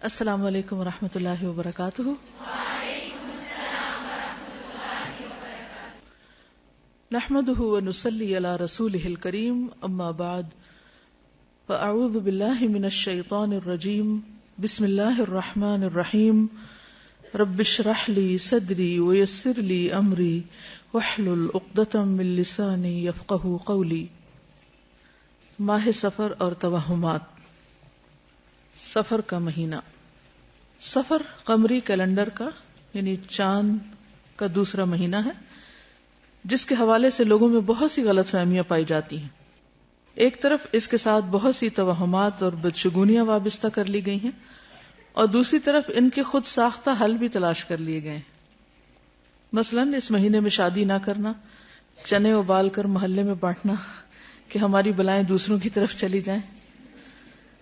السلام علیکم ورحمۃ اللہ وبرکاتہ۔ نحمده ونصلي على رسوله الكريم، اما بعد فاعوذ باللہ من الشیطان الرجیم، بسم اللہ الرحمن الرحیم، رب اشرح لي صدری ويسر لي امری واحلل عقدۃ من لسانی یفقهوا قولی۔ ماہ سفر اور توہمات۔ سفر کا مہینہ، سفر قمری کیلنڈر کا یعنی چاند کا دوسرا مہینہ ہے، جس کے حوالے سے لوگوں میں بہت سی غلط فہمیاں پائی جاتی ہیں۔ ایک طرف اس کے ساتھ بہت سی توہمات اور بدشگونیاں وابستہ کر لی گئی ہیں، اور دوسری طرف ان کے خود ساختہ حل بھی تلاش کر لیے گئے ہیں۔ مثلاً اس مہینے میں شادی نہ کرنا، چنے ابال کر محلے میں بانٹنا کہ ہماری بلائیں دوسروں کی طرف چلی جائیں،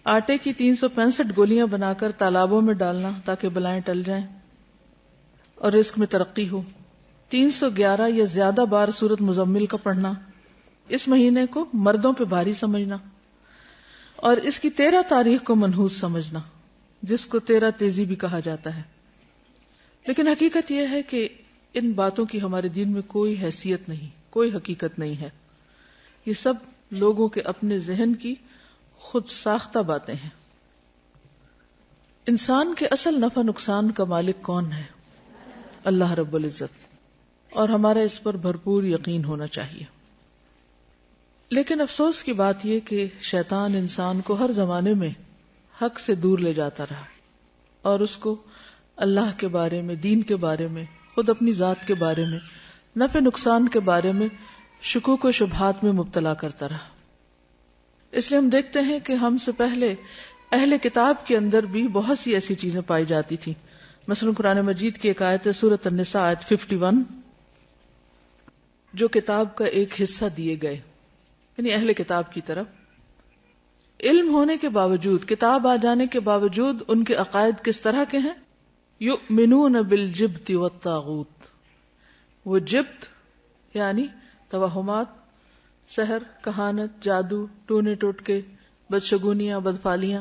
آٹے کی 365 گولیاں بنا کر تالابوں میں ڈالنا تاکہ بلائیں ٹل جائیں اور رزق میں ترقی ہو، 311 یا زیادہ بار سورۃ مزمل کا پڑھنا، اس مہینے کو مردوں پہ بھاری سمجھنا، اور اس کی 13 تاریخ کو منحوس سمجھنا، جس کو 13 تیزی بھی کہا جاتا ہے۔ لیکن حقیقت یہ ہے کہ ان باتوں کی ہمارے دین میں کوئی حیثیت نہیں، کوئی حقیقت نہیں ہے۔ یہ سب لوگوں کے اپنے ذہن کی خود ساختہ باتیں ہیں۔ انسان کے اصل نفع نقصان کا مالک کون ہے؟ اللہ رب العزت، اور ہمارا اس پر بھرپور یقین ہونا چاہیے۔ لیکن افسوس کی بات یہ کہ شیطان انسان کو ہر زمانے میں حق سے دور لے جاتا رہا، اور اس کو اللہ کے بارے میں، دین کے بارے میں، خود اپنی ذات کے بارے میں، نفع نقصان کے بارے میں شکوک و شبہات میں مبتلا کرتا رہا۔ اس لیے ہم دیکھتے ہیں کہ ہم سے پہلے اہل کتاب کے اندر بھی بہت سی ایسی چیزیں پائی جاتی تھی۔ مثلا قرآن مجید کی ایک آیت ہے سورۃ النساء آیت 51، جو کتاب کا ایک حصہ دیے گئے، یعنی اہل کتاب کی طرف علم ہونے کے باوجود، کتاب آ جانے کے باوجود ان کے عقائد کس طرح کے ہیں؟ یؤمنون بالجبت والطاغوت۔ وہ جبت یعنی توہمات، سحر، کہانت، جادو، ٹونے ٹوٹکے، بدشگونیاں، بدفالیاں،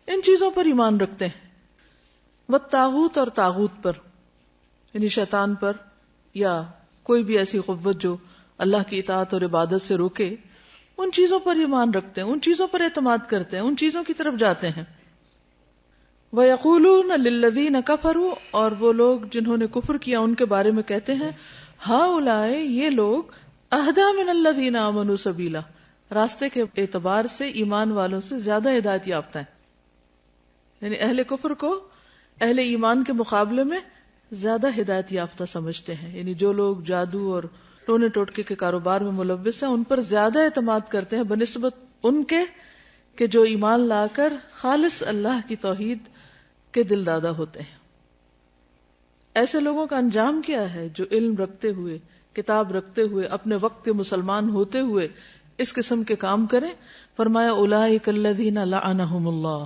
ان چیزوں پر ایمان رکھتے ہیں۔ والطاغوت، اور طاغوت پر یعنی شیطان پر یا کوئی بھی ایسی قوت جو اللہ کی اطاعت اور عبادت سے روکے، ان چیزوں پر ایمان رکھتے ہیں، ان چیزوں پر اعتماد کرتے ہیں، ان چیزوں کی طرف جاتے ہیں۔ وَيَقُولُونَ لِلَّذِينَ كَفَرُوا، اور وہ لوگ جنہوں نے کفر کیا ان کے بارے میں کہتے ہیں، ہؤلاء، یہ لوگ، اہدیٰ من الذین آمنوا سبیلا، راستے کے اعتبار سے ایمان والوں سے زیادہ ہدایت یافتہ ہیں۔ یعنی اہل کفر کو اہل ایمان کے مقابلے میں زیادہ ہدایت یافتہ سمجھتے ہیں، یعنی جو لوگ جادو اور ٹونے ٹوٹکے کے کاروبار میں ملوث ہیں ان پر زیادہ اعتماد کرتے ہیں بنسبت ان کے کہ جو ایمان لا کر خالص اللہ کی توحید کے دل دادا ہوتے ہیں۔ ایسے لوگوں کا انجام کیا ہے جو علم رکھتے ہوئے، کتاب رکھتے ہوئے، اپنے وقت کے مسلمان ہوتے ہوئے اس قسم کے کام کریں؟ فرمایا اولئک الذین لعنہم اللہ،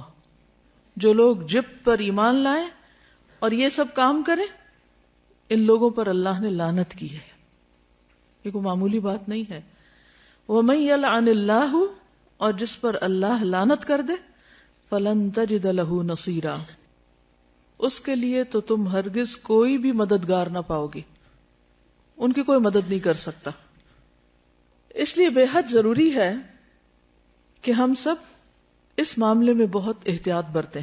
جو لوگ جبت پر ایمان لائیں اور یہ سب کام کریں، ان لوگوں پر اللہ نے لعنت کی ہے۔ یہ کوئی معمولی بات نہیں ہے۔ ومن یلعن اللہ، اور جس پر اللہ لعنت کر دے، فلن تجد لہ نصیرا، اس کے لیے تو تم ہرگز کوئی بھی مددگار نہ پاؤ گی، ان کی کوئی مدد نہیں کر سکتا۔ اس لیے بے حد ضروری ہے کہ ہم سب اس معاملے میں بہت احتیاط برتیں۔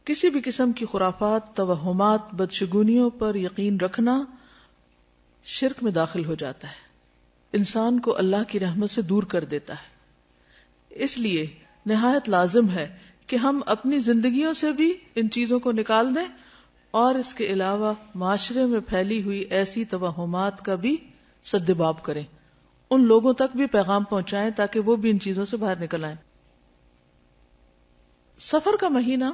کسی بھی قسم کی خرافات، توہمات، بدشگونیوں پر یقین رکھنا شرک میں داخل ہو جاتا ہے، انسان کو اللہ کی رحمت سے دور کر دیتا ہے۔ اس لیے نہایت لازم ہے کہ ہم اپنی زندگیوں سے بھی ان چیزوں کو نکال دیں، اور اس کے علاوہ معاشرے میں پھیلی ہوئی ایسی توہمات کا بھی سدباب کریں، ان لوگوں تک بھی پیغام پہنچائیں تاکہ وہ بھی ان چیزوں سے باہر نکل آئیں۔ سفر کا مہینہ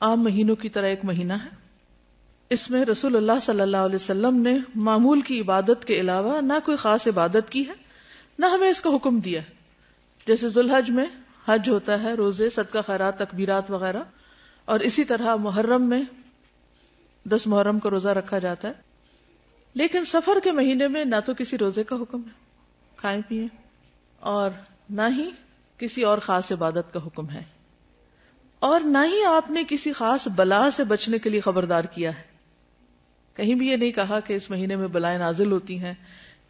عام مہینوں کی طرح ایک مہینہ ہے۔ اس میں رسول اللہ صلی اللہ علیہ وسلم نے معمول کی عبادت کے علاوہ نہ کوئی خاص عبادت کی ہے، نہ ہمیں اس کا حکم دیا ہے۔ جیسے ذوالحج میں حج ہوتا ہے، روزے، صدقہ خیرات، تکبیرات وغیرہ، اور اسی طرح محرم میں 10 محرم کا روزہ رکھا جاتا ہے۔ لیکن سفر کے مہینے میں نہ تو کسی روزے کا حکم ہے، کھائیں پیئیں، اور نہ ہی کسی اور خاص عبادت کا حکم ہے۔ اور نہ ہی آپ نے کسی خاص بلا سے بچنے کے لیے خبردار کیا ہے. کہیں بھی یہ نہیں کہا کہ اس مہینے میں بلائیں نازل ہوتی ہیں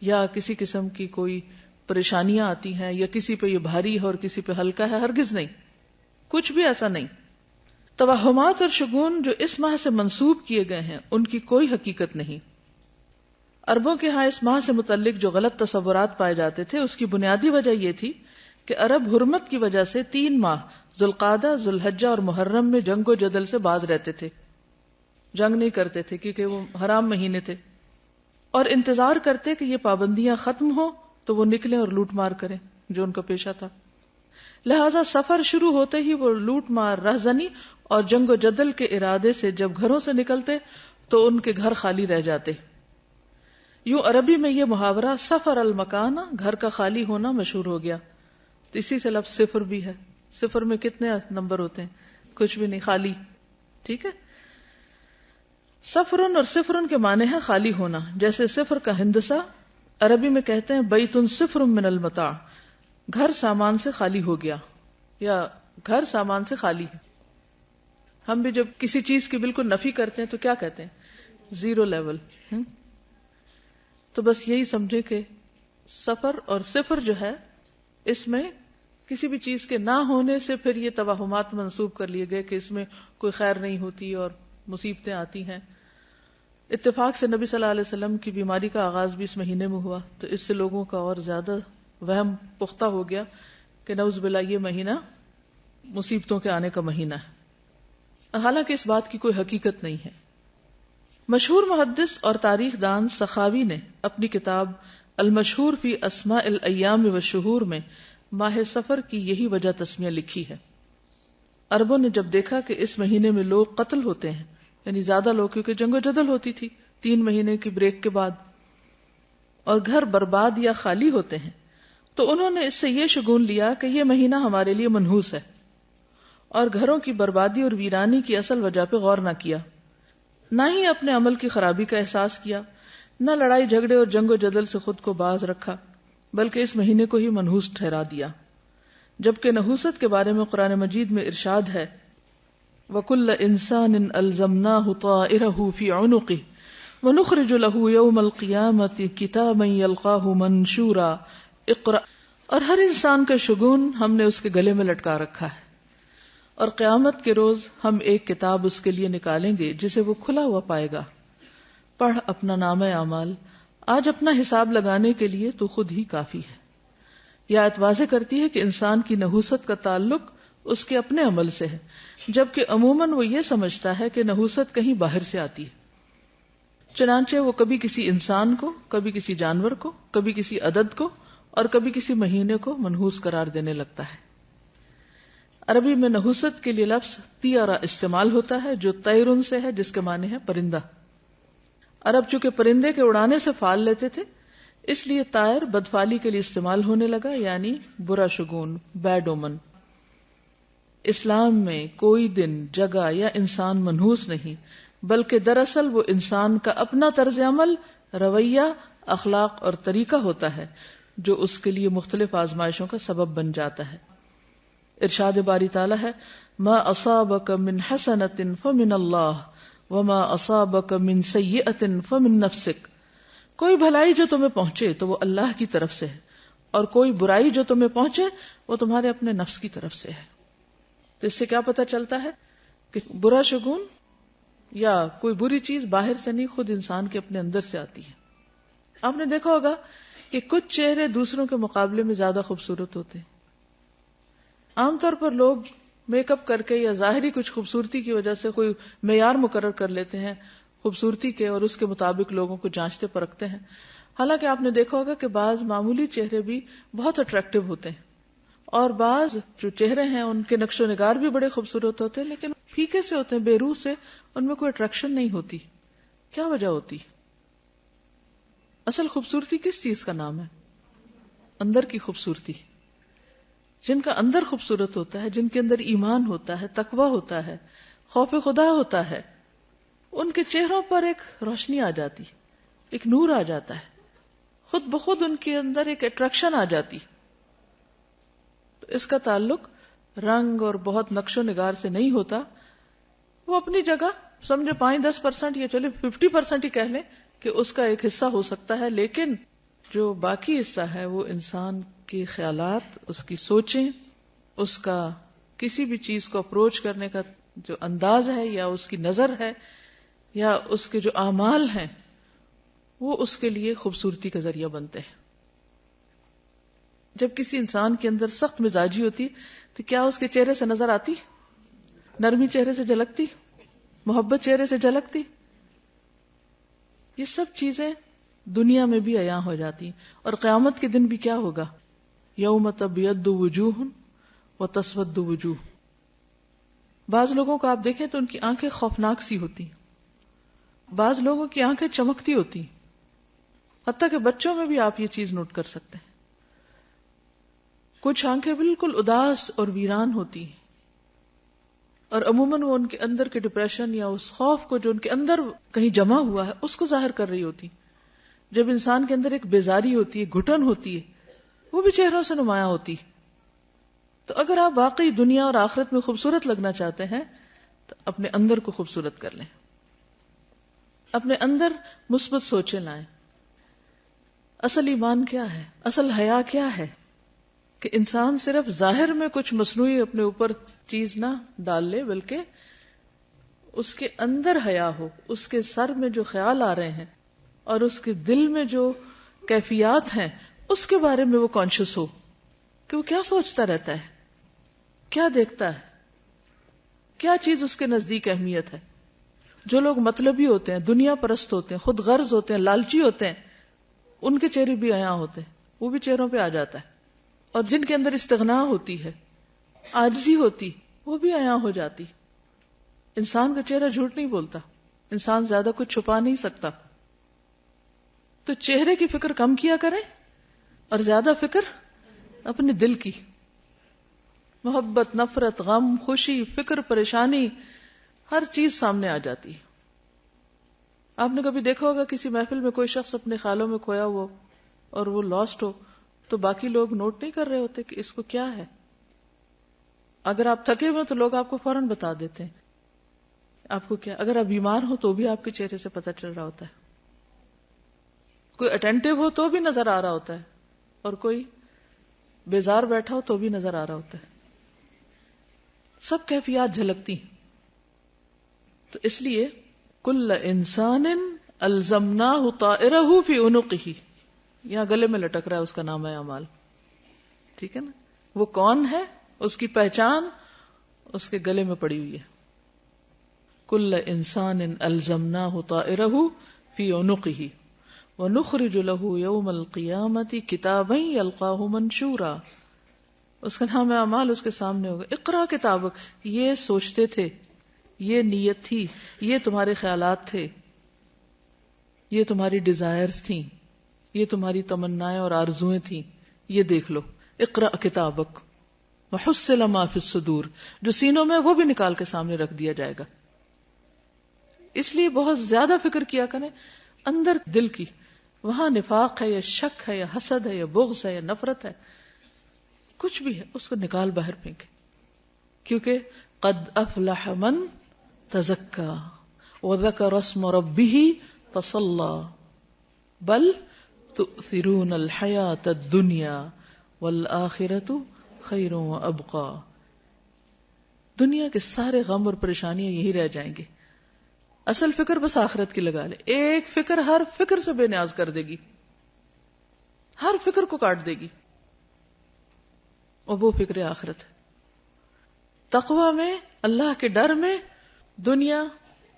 یا کسی قسم کی کوئی پریشانیاں آتی ہیں یا کسی پہ یہ بھاری ہے اور کسی پہ ہلکا ہے. ہرگز نہیں، کچھ بھی ایسا نہیں. توہمات اور شگون جو اس ماہ سے منسوب کیے گئے ہیں ان کی کوئی حقیقت نہیں. عربوں کے ہاں اس ماہ سے متعلق جو غلط تصورات پائے جاتے تھے اس کی بنیادی وجہ یہ تھی کہ عرب حرمت کی وجہ سے 3 ماہ ذوالقعدہ، ذوالحجہ اور محرم میں جنگ و جدل سے باز رہتے تھے. جنگ نہیں کرتے تھے کیونکہ وہ حرام مہینے تھے، اور انتظار کرتے کہ یہ پابندیاں ختم ہو تو وہ نکلیں اور لوٹ مار کریں جو ان کا پیشہ تھا. لہذا سفر شروع ہوتے ہی وہ لوٹ مار، رہزنی اور جنگ و جدل کے ارادے سے جب گھروں سے نکلتے تو ان کے گھر خالی رہ جاتے. یوں عربی میں یہ محاورہ سفر المکانہ، گھر کا خالی ہونا، مشہور ہو گیا. تو اسی سے لفظ صفر بھی ہے. صفر میں کتنے نمبر ہوتے ہیں؟ کچھ بھی نہیں، خالی. ٹھیک ہے. سفرن اور صفرن کے معنی ہے خالی ہونا. جیسے صفر کا ہندسہ عربی میں کہتے ہیں بیت صفر من المتاع، گھر سامان سے خالی ہو گیا یا گھر سامان سے خالی ہے. ہم بھی جب کسی چیز کی بالکل نفی کرتے ہیں تو کیا کہتے ہیں؟ Zero level. تو بس یہی سمجھے کہ سفر اور صفر جو ہے اس میں کسی بھی چیز کے نہ ہونے سے پھر یہ توہمات منسوب کر لیے گئے کہ اس میں کوئی خیر نہیں ہوتی اور مصیبتیں آتی ہیں. اتفاق سے نبی صلی اللہ علیہ وسلم کی بیماری کا آغاز بھی اس مہینے میں ہوا تو اس سے لوگوں کا اور زیادہ وہم پختہ ہو گیا کہ نعوذ باللہ یہ مہینہ مصیبتوں کے آنے کا مہینہ ہے، حالانکہ اس بات کی کوئی حقیقت نہیں ہے. مشہور محدث اور تاریخ دان سخاوی نے اپنی کتاب المشہور فی اسماء الایام والشہور میں ماہ سفر کی یہی وجہ تسمیہ لکھی ہے. عربوں نے جب دیکھا کہ اس مہینے میں لوگ قتل ہوتے ہیں، یعنی زیادہ لوگ، کیونکہ جنگ و جدل ہوتی تھی 3 مہینے کی بریک کے بعد، اور گھر برباد یا خالی ہوتے ہیں، تو انہوں نے اس سے یہ شگون لیا کہ یہ مہینہ ہمارے لیے منحوس ہے، اور گھروں کی بربادی اور ویرانی کی اصل وجہ پہ غور نہ کیا، نہ ہی اپنے عمل کی خرابی کا احساس کیا، نہ لڑائی جھگڑے اور جنگ و جدل سے خود کو باز رکھا، بلکہ اس مہینے کو ہی منحوس ٹھہرا دیا. جبکہ نحوست کے بارے میں قرآن مجید میں ارشاد ہے وَكُلَّ إِنسَانٍ أَلْزَمْنَاهُ طَائِرَهُ فِي عُنُقِهِ وَنُخْرِجُ لَهُ يَوْمَ الْقِيَامَةِ كِتَابًا يَلْقَاهُ مَنشُورًا اقرأ، اور ہر انسان کا شگون ہم نے اس کے گلے میں لٹکا رکھا ہے، اور قیامت کے روز ہم ایک کتاب اس کے لیے نکالیں گے جسے وہ کھلا ہوا پائے گا. پڑھ اپنا نامہ اعمال، آج اپنا حساب لگانے کے لیے تو خود ہی کافی ہے. یہ آیت واضح کرتی ہے کہ انسان کی نحوست کا تعلق اس کے اپنے عمل سے ہے، جبکہ عموماً وہ یہ سمجھتا ہے کہ نحوست کہیں باہر سے آتی ہے. چنانچہ وہ کبھی کسی انسان کو، کبھی کسی جانور کو، کبھی کسی عدد کو اور کبھی کسی مہینے کو منحوس قرار دینے لگتا ہے. عربی میں نحوست کے لیے لفظ طیرہ استعمال ہوتا ہے جو طیرن سے ہے، جس کے معنی ہے پرندہ. عرب چونکہ پرندے کے اڑانے سے فال لیتے تھے، اس لیے طائر بدفالی کے لیے استعمال ہونے لگا، یعنی برا شگون، بیڈ اومن. اسلام میں کوئی دن، جگہ یا انسان منحوس نہیں، بلکہ دراصل وہ انسان کا اپنا طرز عمل، رویہ، اخلاق اور طریقہ ہوتا ہے جو اس کے لیے مختلف آزمائشوں کا سبب بن جاتا ہے. ارشاد باری تعالیٰ ہے ما اصابک من حسنۃ فمن اللہ وما اصابک من سیئۃ فمن نفسک. کوئی بھلائی جو تمہیں پہنچے تو وہ اللہ کی طرف سے ہے، اور کوئی برائی جو تمہیں پہنچے وہ تمہارے اپنے نفس کی طرف سے ہے. تو اس سے کیا پتہ چلتا ہے کہ برا شگون یا کوئی بری چیز باہر سے نہیں، خود انسان کے اپنے اندر سے آتی ہے. آپ نے دیکھا ہوگا کہ کچھ چہرے دوسروں کے مقابلے میں زیادہ خوبصورت ہوتے ہیں. عام طور پر لوگ میک اپ کر کے یا ظاہری کچھ خوبصورتی کی وجہ سے کوئی معیار مقرر کر لیتے ہیں خوبصورتی کے، اور اس کے مطابق لوگوں کو جانچتے پرکھتے ہیں. حالانکہ آپ نے دیکھا ہوگا کہ بعض معمولی چہرے بھی بہت اٹریکٹیو ہوتے ہیں، اور بعض جو چہرے ہیں ان کے نقش و نگار بھی بڑے خوبصورت ہوتے ہیں، لیکن پھیکے سے ہوتے ہیں، بے روح سے، ان میں کوئی اٹریکشن نہیں ہوتی. کیا وجہ ہوتی؟ اصل خوبصورتی کس چیز کا نام ہے؟ اندر کی خوبصورتی. جن کا اندر خوبصورت ہوتا ہے، جن کے اندر ایمان ہوتا ہے، تقویٰ ہوتا ہے، خوف خدا ہوتا ہے، ان کے چہروں پر ایک روشنی آ جاتی، ایک نور آ جاتا ہے، خود بخود ان کے اندر ایک اٹریکشن آ جاتی. تو اس کا تعلق رنگ اور بہت نقش و نگار سے نہیں ہوتا، وہ اپنی جگہ سمجھے 5-10% یا چلے 50% ہی کہہ لیں کہ اس کا ایک حصہ ہو سکتا ہے، لیکن جو باقی حصہ ہے وہ انسان کے خیالات، اس کی سوچیں، اس کا کسی بھی چیز کو اپروچ کرنے کا جو انداز ہے یا اس کی نظر ہے یا اس کے جو اعمال ہیں، وہ اس کے لیے خوبصورتی کا ذریعہ بنتے ہیں. جب کسی انسان کے اندر سخت مزاجی ہوتی تو کیا اس کے چہرے سے نظر آتی؟ نرمی چہرے سے جھلکتی؟ محبت چہرے سے جھلکتی؟ یہ سب چیزیں دنیا میں بھی عیاں ہو جاتی ہیں. اور قیامت کے دن بھی کیا ہوگا؟ یوم تبیض وجوہ وتسود وجوہ. بعض لوگوں کو آپ دیکھیں تو ان کی آنکھیں خوفناک سی ہوتی ہیں، بعض لوگوں کی آنکھیں چمکتی ہوتی ہیں، حتیٰ کہ بچوں میں بھی آپ یہ چیز نوٹ کر سکتے ہیں. کچھ آنکھیں بالکل اداس اور ویران ہوتی ہیں، اور عموماً وہ ان کے اندر کے ڈپریشن یا اس خوف کو جو ان کے اندر کہیں جمع ہوا ہے اس کو ظاہر کر رہی ہوتی. جب انسان کے اندر ایک بیزاری ہوتی ہے، گھٹن ہوتی ہے، وہ بھی چہروں سے نمایاں ہوتی. تو اگر آپ واقعی دنیا اور آخرت میں خوبصورت لگنا چاہتے ہیں تو اپنے اندر کو خوبصورت کر لیں، اپنے اندر مثبت سوچیں لائیں. اصل ایمان کیا ہے؟ اصل حیا کیا ہے؟ کہ انسان صرف ظاہر میں کچھ مصنوعی اپنے اوپر چیز نہ ڈال لے، بلکہ اس کے اندر حیا ہو، اس کے سر میں جو خیال آ رہے ہیں اور اس کے دل میں جو کیفیات ہیں اس کے بارے میں وہ کانشیس ہو کہ وہ کیا سوچتا رہتا ہے، کیا دیکھتا ہے، کیا چیز اس کے نزدیک اہمیت ہے. جو لوگ مطلبی ہوتے ہیں، دنیا پرست ہوتے ہیں، خود غرض ہوتے ہیں، لالچی ہوتے ہیں، ان کے چہرے بھی عیاں ہوتے ہیں، وہ بھی چہروں پہ آ جاتا ہے. اور جن کے اندر استغنا ہوتی ہے، عاجزی ہوتی، وہ بھی عیاں ہو جاتی. انسان کا چہرہ جھوٹ نہیں بولتا، انسان زیادہ کچھ چھپا نہیں سکتا. تو چہرے کی فکر کم کیا کریں اور زیادہ فکر اپنے دل کی. محبت، نفرت، غم، خوشی، فکر، پریشانی، ہر چیز سامنے آ جاتی ہے. آپ نے کبھی دیکھا ہوگا کسی محفل میں کوئی شخص اپنے خیالوں میں کھویا ہو اور وہ لاسٹ ہو تو باقی لوگ نوٹ نہیں کر رہے ہوتے کہ اس کو کیا ہے. اگر آپ تھکے ہوئے تو لوگ آپ کو فوراً بتا دیتے ہیں آپ کو کیا. اگر آپ بیمار ہو تو بھی آپ کے چہرے سے پتہ چل رہا ہوتا ہے. کوئی اٹینٹو ہو تو بھی نظر آ رہا ہوتا ہے، اور کوئی بیزار بیٹھا ہو تو بھی نظر آ رہا ہوتا ہے. سب کیفیات جھلکتی. تو اس لیے کل انسان الزمناہ طائرہ فی عنقہ، یہاں گلے میں لٹک رہا ہے، اس کا نام ہے اعمال. ٹھیک ہے نا؟ وہ کون ہے، اس کی پہچان اس کے گلے میں پڑی ہوئی ہے. کل انسان الزمناہ طائرہ فی عنقہ وَنُخْرِجُ لَهُ يَوْمَ الْقِيَامَةِ كِتَابًا يَلْقَاهُ مَنْشُورًا. اس کا نام اعمال اس کے سامنے ہوگا. اقرا کتابک، یہ سوچتے تھے، یہ نیت تھی، یہ تمہارے خیالات تھے، یہ تمہاری ڈیزائرز تھیں، یہ تمہاری تمنائیں اور آرزویں تھیں، یہ دیکھ لو. اقرا کتابک وحصل ما فی الصدور، جو سینوں میں وہ بھی نکال کے سامنے رکھ دیا جائے گا. اس لیے بہت زیادہ فکر کیا کریں اندر دل کی. وہاں نفاق ہے یا شک ہے یا حسد ہے یا بغض ہے یا نفرت ہے، کچھ بھی ہے، اس کو نکال باہر پھینکے. کیونکہ قد افلح من تزکا وذکر اسم ربہ فصلی بل تؤثرون الحیاۃ الدنیا والآخرۃ خیر وابقی. دنیا کے سارے غم اور پریشانیاں یہی رہ جائیں گے. اصل فکر بس آخرت کی لگا لے. ایک فکر ہر فکر سے بے نیاز کر دے گی، ہر فکر کو کاٹ دے گی، اور وہ فکر آخرت ہے. تقوی میں، اللہ کے ڈر میں دنیا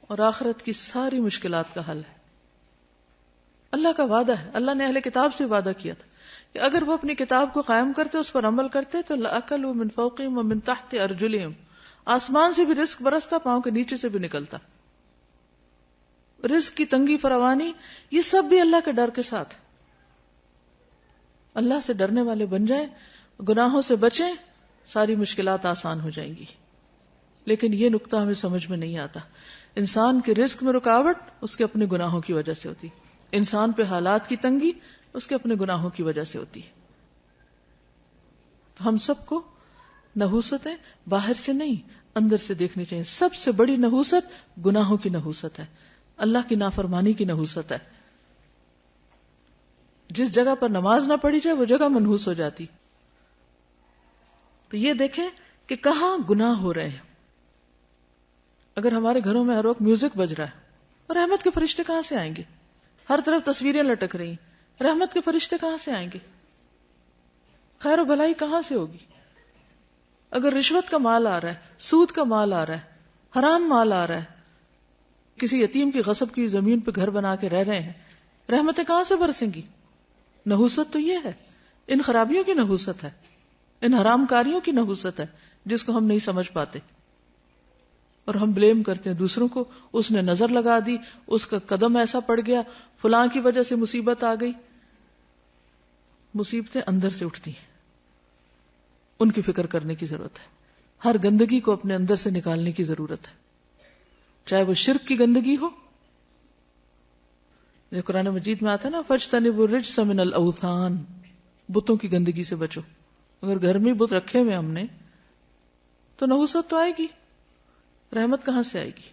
اور آخرت کی ساری مشکلات کا حل ہے. اللہ کا وعدہ ہے، اللہ نے اہل کتاب سے وعدہ کیا تھا کہ اگر وہ اپنی کتاب کو قائم کرتے، اس پر عمل کرتے تو لَأَكَلُوا مِن فَوْقِهِمْ وَمِن تَحْتِ أَرْجُلِهِمْ، آسمان سے بھی رزق برستا، پاؤں کے نیچے سے بھی نکلتا. رزق کی تنگی فراوانی یہ سب بھی اللہ کے ڈر کے ساتھ. اللہ سے ڈرنے والے بن جائیں، گناہوں سے بچیں، ساری مشکلات آسان ہو جائیں گی. لیکن یہ نقطہ ہمیں سمجھ میں نہیں آتا. انسان کے رزق میں رکاوٹ اس کے اپنے گناہوں کی وجہ سے ہوتی، انسان پہ حالات کی تنگی اس کے اپنے گناہوں کی وجہ سے ہوتی ہے. تو ہم سب کو نحوستیں باہر سے نہیں اندر سے دیکھنی چاہیے. سب سے بڑی نحوست گناہوں کی نحوست ہے, اللہ کی نافرمانی کی نحوست ہے. جس جگہ پر نماز نہ پڑھی جائے وہ جگہ منحوس ہو جاتی. تو یہ دیکھیں کہ کہاں گناہ ہو رہے ہیں. اگر ہمارے گھروں میں ہر وقت میوزک بج رہا ہے, اور رحمت کے فرشتے کہاں سے آئیں گے؟ ہر طرف تصویریں لٹک رہی, رحمت کے فرشتے کہاں سے آئیں گے؟ خیر و بھلائی کہاں سے ہوگی؟ اگر رشوت کا مال آ رہا ہے, سود کا مال آ رہا ہے, حرام مال آ رہا ہے, کسی یتیم کی غصب کی زمین پہ گھر بنا کے رہ رہے ہیں, رحمتیں کہاں سے برسیں گی؟ نحوست تو یہ ہے, ان خرابیوں کی نحوست ہے, ان حرام کاریوں کی نحوست ہے جس کو ہم نہیں سمجھ پاتے, اور ہم بلیم کرتے ہیں دوسروں کو. اس نے نظر لگا دی, اس کا قدم ایسا پڑ گیا, فلاں کی وجہ سے مصیبت آ گئی. مصیبتیں اندر سے اٹھتی ہیں, ان کی فکر کرنے کی ضرورت ہے. ہر گندگی کو اپنے اندر سے نکالنے کی ضرورت ہے, چاہے وہ شرک کی گندگی ہو, جو قرآن مجید میں آتا ہے نا, فَاجْتَنِبُوا الرِّجْسَ مِنَ الْأَوْثَانِ, بتوں کی گندگی سے بچو. اگر گھر میں بت رکھے ہوئے ہم نے تو نحوست تو آئے گی, رحمت کہاں سے آئے گی؟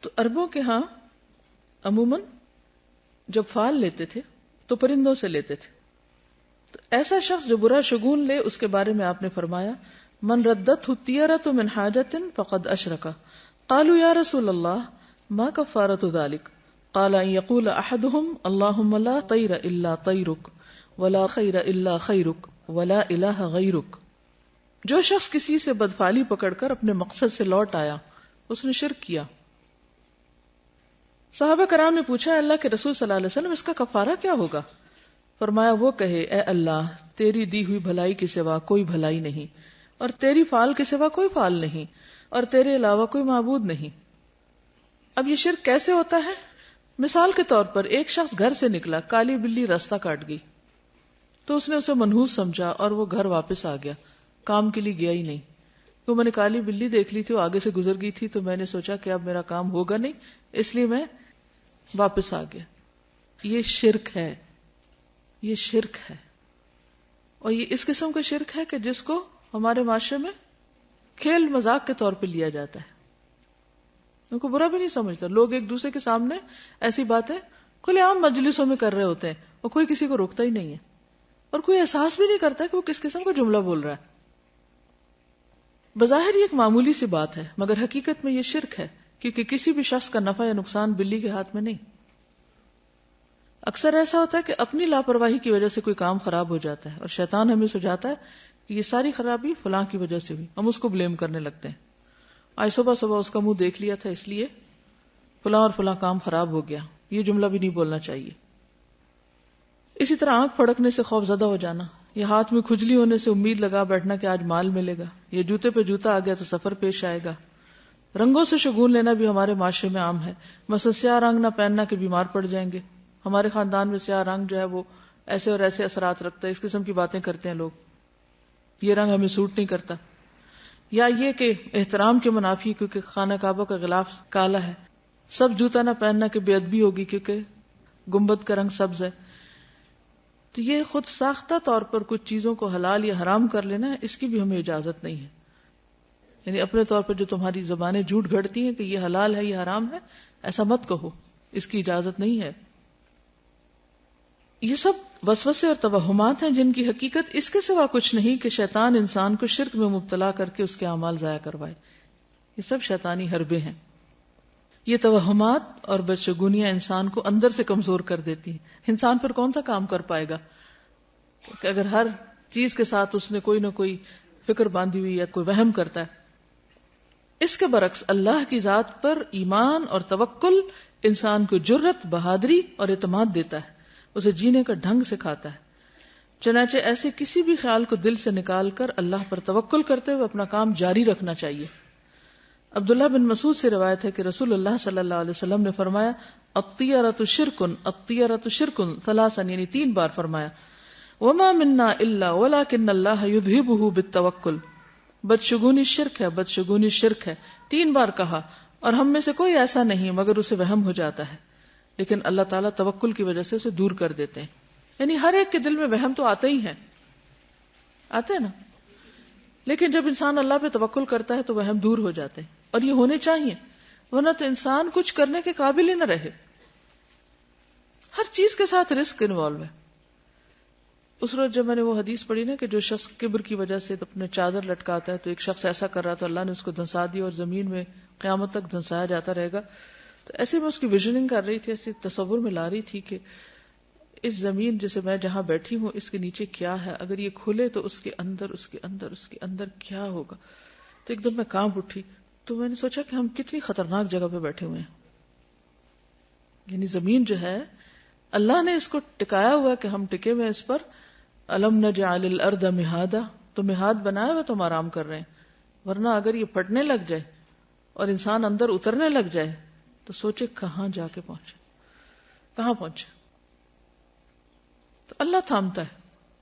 تو عربوں کے ہاں عموماً جب فال لیتے تھے تو پرندوں سے لیتے تھے. تو ایسا شخص جو برا شگون لے, اس کے بارے میں آپ نے فرمایا, من ردت الطیرۃ من حاجۃ فقد اشرک. قالوا یا رسول اللہ ما کفارۃ ذلک؟ قال ان یقول احدهم اللهم لا طیر الا طیرک ولا خیر الا خیرک ولا الہ غیرک. جو شخص کسی سے بدفعلی پکڑ کر اپنے مقصد سے لوٹ آیا, اس نے شرک کیا. صحابہ کرام نے پوچھا, اللہ کے رسول صلی اللہ علیہ وسلم اس کا کفارہ کیا ہوگا؟ فرمایا, وہ کہے, اے اللہ, تیری دی ہوئی بھلائی کے سوا کوئی بھلائی نہیں, اور تیری فال کے سوا کوئی فال نہیں, اور تیرے علاوہ کوئی معبود نہیں. اب یہ شرک کیسے ہوتا ہے؟ مثال کے طور پر ایک شخص گھر سے نکلا, کالی بلی راستہ کاٹ گئی, تو اس نے اسے منحوس سمجھا اور وہ گھر واپس آ گیا, کام کے لیے گیا ہی نہیں. تو میں نے کالی بلی دیکھ لی تھی, وہ آگے سے گزر گئی تھی, تو میں نے سوچا کہ اب میرا کام ہوگا نہیں, اس لیے میں واپس آ گیا. یہ شرک ہے, یہ شرک ہے. اور یہ اس قسم کا شرک ہے کہ جس کو ہمارے معاشرے میں کھیل مذاق کے طور پہ لیا جاتا ہے, ان کو برا بھی نہیں سمجھتا. لوگ ایک دوسرے کے سامنے ایسی باتیں کھلے عام مجلسوں میں کر رہے ہوتے ہیں, اور کوئی کسی کو روکتا ہی نہیں ہے, اور کوئی احساس بھی نہیں کرتا کہ وہ کس قسم کا جملہ بول رہا ہے. بظاہر یہ ایک معمولی سی بات ہے, مگر حقیقت میں یہ شرک ہے, کیونکہ کسی بھی شخص کا نفع یا نقصان بلی کے ہاتھ میں نہیں. اکثر ایسا ہوتا ہے کہ اپنی لاپرواہی کی وجہ سے کوئی کام خراب ہو جاتا ہے, اور شیطان ہمیں سجاتا ہے کہ یہ ساری خرابی فلاں کی وجہ سے ہوئی, ہم اس کو بلیم کرنے لگتے ہیں. آج صبح صبح اس کا منہ دیکھ لیا تھا, اس لیے فلاں اور فلاں کام خراب ہو گیا. یہ جملہ بھی نہیں بولنا چاہیے. اسی طرح آنکھ پھڑکنے سے خوف زدہ ہو جانا, یا ہاتھ میں کھجلی ہونے سے امید لگا بیٹھنا کہ آج مال ملے گا, یا جوتے پہ جوتا آ گیا تو سفر پیش آئے گا. رنگوں سے شگون لینا بھی ہمارے معاشرے میں عام ہے. مثلا سیاہ رنگ نہ پہننا کہ بیمار پڑ جائیں گے. ہمارے خاندان میں سیاہ رنگ جو ہے وہ ایسے اور ایسے اثرات رکھتا ہے, اس قسم کی باتیں کرتے ہیں لوگ. یہ رنگ ہمیں سوٹ نہیں کرتا. یا یہ کہ احترام کے منافی, کیونکہ خانہ کعبہ کا غلاف کالا ہے. سب جوتا نہ پہننا کہ بے ادبی ہوگی, کیونکہ گنبد کا رنگ سبز ہے. تو یہ خود ساختہ طور پر کچھ چیزوں کو حلال یا حرام کر لینا ہے, اس کی بھی ہمیں اجازت نہیں ہے. یعنی اپنے طور پر جو تمہاری زبانیں جھوٹ گھڑتی ہیں کہ یہ حلال ہے یہ حرام ہے, ایسا مت کہو, اس کی اجازت نہیں ہے. یہ سب وسوسے اور توہمات ہیں جن کی حقیقت اس کے سوا کچھ نہیں کہ شیطان انسان کو شرک میں مبتلا کر کے اس کے اعمال ضائع کروائے. یہ سب شیطانی حربے ہیں. یہ توہمات اور بدشگونیاں انسان کو اندر سے کمزور کر دیتی ہیں. انسان پھر کون سا کام کر پائے گا کہ اگر ہر چیز کے ساتھ اس نے کوئی نہ کوئی فکر باندھی ہوئی یا کوئی وہم کرتا ہے. اس کے برعکس اللہ کی ذات پر ایمان اور توکل انسان کو جرت, بہادری اور اعتماد دیتا ہے, اسے جینے کا ڈھنگ سکھاتا ہے. چنانچہ ایسے کسی بھی خیال کو دل سے نکال کر اللہ پر توکل کرتے ہوئے اپنا کام جاری رکھنا چاہیے. عبداللہ بن مسعود سے روایت ہے کہ رسول اللہ صلی اللہ علیہ وسلم نے فرمایا, الطیرۃ شرکن, الطیرۃ شرکن ثلاثا, یعنی 3 بار فرمایا. وما منا الا ولکن اللہ یذہبہ بالتوکل. بدشگونی شرک ہے, بدشگونی شرک ہے, 3 بار کہا, اور ہم میں سے کوئی ایسا نہیں مگر اسے وہم ہو جاتا ہے, لیکن اللہ تعالیٰ توکل کی وجہ سے اسے دور کر دیتے ہیں. یعنی ہر ایک کے دل میں وہم تو آتے ہی ہیں, آتے ہیں نا. لیکن جب انسان اللہ پہ توکل کرتا ہے تو وہم دور ہو جاتے ہیں، اور یہ ہونے چاہیے، ورنہ تو انسان کچھ کرنے کے قابل ہی نہ رہے. ہر چیز کے ساتھ رسک انوالو ہے. اس روز جب میں نے وہ حدیث پڑھی نا کہ جو شخص کبر کی وجہ سے اپنے چادر لٹکاتا ہے، تو ایک شخص ایسا کر رہا تھا، اللہ نے اس کو دھنسا دیا اور زمین میں قیامت تک دھنسایا جاتا رہے گا. تو ایسے میں اس کی ویژننگ کر رہی تھی، ایسے تصور میں لا رہی تھی کہ اس زمین جیسے میں جہاں بیٹھی ہوں اس کے نیچے کیا ہے، اگر یہ کھلے تو اس کے اندر کیا ہوگا. تو ایک دم میں کانپ اٹھی. تو میں نے سوچا کہ ہم کتنی خطرناک جگہ پہ بیٹھے ہوئے ہیں. یعنی زمین جو ہے اللہ نے اس کو ٹکایا ہوا کہ ہم ٹکے ہوئے اس پر. الم نجعل الارض مہادا، تو مہاد بنایا ہوا تو ہم آرام کر رہے ہیں. ورنہ اگر یہ پھٹنے لگ جائے اور انسان اندر اترنے لگ جائے تو سوچے کہاں جا کے پہنچے، کہاں پہنچے. تو اللہ تھامتا ہے.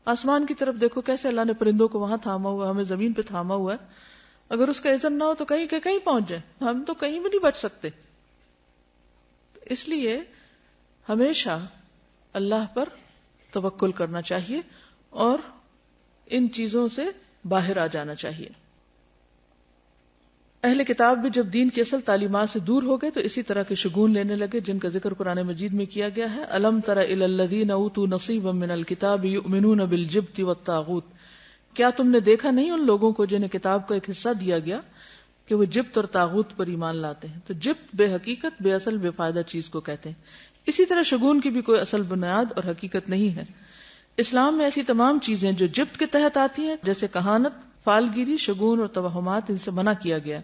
آسمان کی طرف دیکھو کیسے اللہ نے پرندوں کو وہاں تھاما ہوا، ہمیں زمین پہ تھاما ہوا ہے. اگر اس کا اذن نہ ہو تو کہیں کہ کہیں پہنچ جائے، ہم تو کہیں بھی نہیں بچ سکتے. اس لیے ہمیشہ اللہ پر توکل کرنا چاہیے اور ان چیزوں سے باہر آ جانا چاہیے. اہل کتاب بھی جب دین کی اصل تعلیمات سے دور ہو گئے تو اسی طرح کے شگون لینے لگے جن کا ذکر قرآن مجید میں کیا گیا ہے. الم تر الی الذین اوتوا نصیبا من الکتاب یؤمنون بالجبت والطاغوت، کیا تم نے دیکھا نہیں ان لوگوں کو جنہیں کتاب کا ایک حصہ دیا گیا کہ وہ جبت اور طاغوت پر ایمان لاتے ہیں. تو جبت بے حقیقت، بے اصل، بے فائدہ چیز کو کہتے ہیں. اسی طرح شگون کی بھی کوئی اصل بنیاد اور حقیقت نہیں ہے. اسلام میں ایسی تمام چیزیں جو جبت کے تحت آتی ہیں جیسے کہانت، فالگیری، شگون اور توہمات، ان سے منع کیا گیا.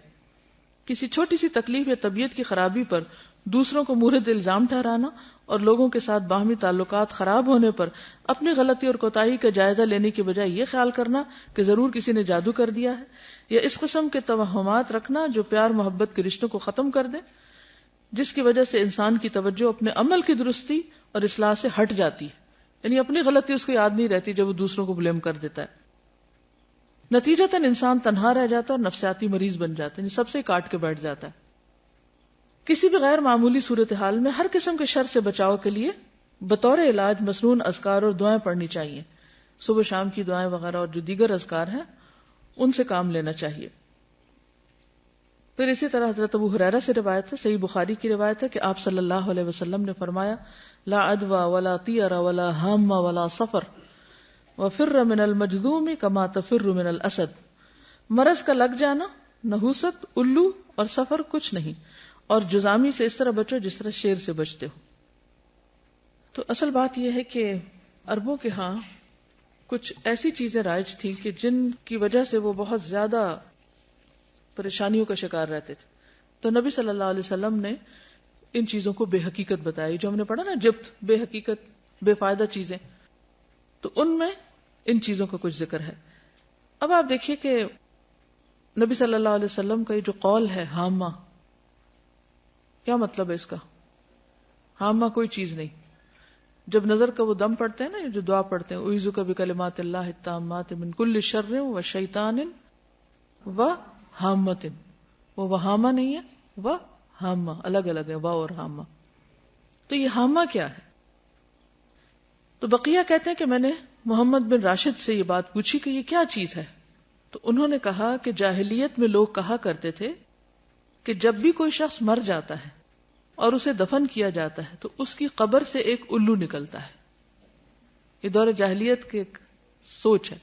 کسی چھوٹی سی تکلیف یا طبیعت کی خرابی پر دوسروں کو مورد الزام ٹھہرانا اور لوگوں کے ساتھ باہمی تعلقات خراب ہونے پر اپنی غلطی اور کوتاہی کا جائزہ لینے کی بجائے یہ خیال کرنا کہ ضرور کسی نے جادو کر دیا ہے، یا اس قسم کے توہمات رکھنا جو پیار محبت کے رشتوں کو ختم کر دیں، جس کی وجہ سے انسان کی توجہ اپنے عمل کی درستی اور اصلاح سے ہٹ جاتی ہے. یعنی اپنی غلطی اس کو یاد نہیں رہتی جب وہ دوسروں کو بلیم کر دیتا ہے. نتیجتاً انسان تنہا رہ جاتا ہے اور نفسیاتی مریض بن جاتا ہے، یعنی سب سے کاٹ کے بیٹھ جاتا ہے. کسی بھی غیر معمولی صورتحال میں ہر قسم کے شر سے بچاؤ کے لیے بطور علاج مسنون اذکار اور دعائیں پڑھنی چاہیے. صبح شام کی دعائیں وغیرہ اور جو دیگر اذکار ہیں ان سے کام لینا چاہیے. پھر اسی طرح حضرت ابو ہریرہ سے روایت ہے، صحیح بخاری کی روایت ہے کہ آپ صلی اللہ علیہ وسلم نے فرمایا لا عدوى ولا طیر ولا ہام ولا صفر وفر من المجذوم کما تفر من الاسد. مرض کا لگ جانا، نحوست، الو اور سفر کچھ نہیں، اور جزامی سے اس طرح بچو جس طرح شیر سے بچتے ہو. تو اصل بات یہ ہے کہ عربوں کے ہاں کچھ ایسی چیزیں رائج تھیں کہ جن کی وجہ سے وہ بہت زیادہ پریشانیوں کا شکار رہتے تھے. تو نبی صلی اللہ علیہ وسلم نے ان چیزوں کو بے حقیقت بتائی، جو ہم نے پڑھا نا جبت، بے حقیقت، بے فائدہ چیزیں، تو ان میں ان چیزوں کا کچھ ذکر ہے. اب آپ دیکھیے کہ نبی صلی اللہ علیہ وسلم کا یہ جو قول ہے ہامہ، کیا مطلب ہے اس کا؟ ہامہ کوئی چیز نہیں. جب نظر کا وہ دم پڑھتے ہیں نا، جو دعا پڑھتے ہیں اعوذ بکلمات اللہ التامات من کل شر و شیطان و ہامۃ، وہ وہامہ نہیں ہے، وہ ہامہ، الگ الگ ہے وا اور ہامہ. تو یہ ہامہ کیا ہے؟ تو بقیہ کہتے ہیں کہ میں نے محمد بن راشد سے یہ بات پوچھی کہ یہ کیا چیز ہے. تو انہوں نے کہا کہ جاہلیت میں لوگ کہا کرتے تھے کہ جب بھی کوئی شخص مر جاتا ہے اور اسے دفن کیا جاتا ہے تو اس کی قبر سے ایک الو نکلتا ہے. یہ دور جاہلیت کی ایک سوچ ہے.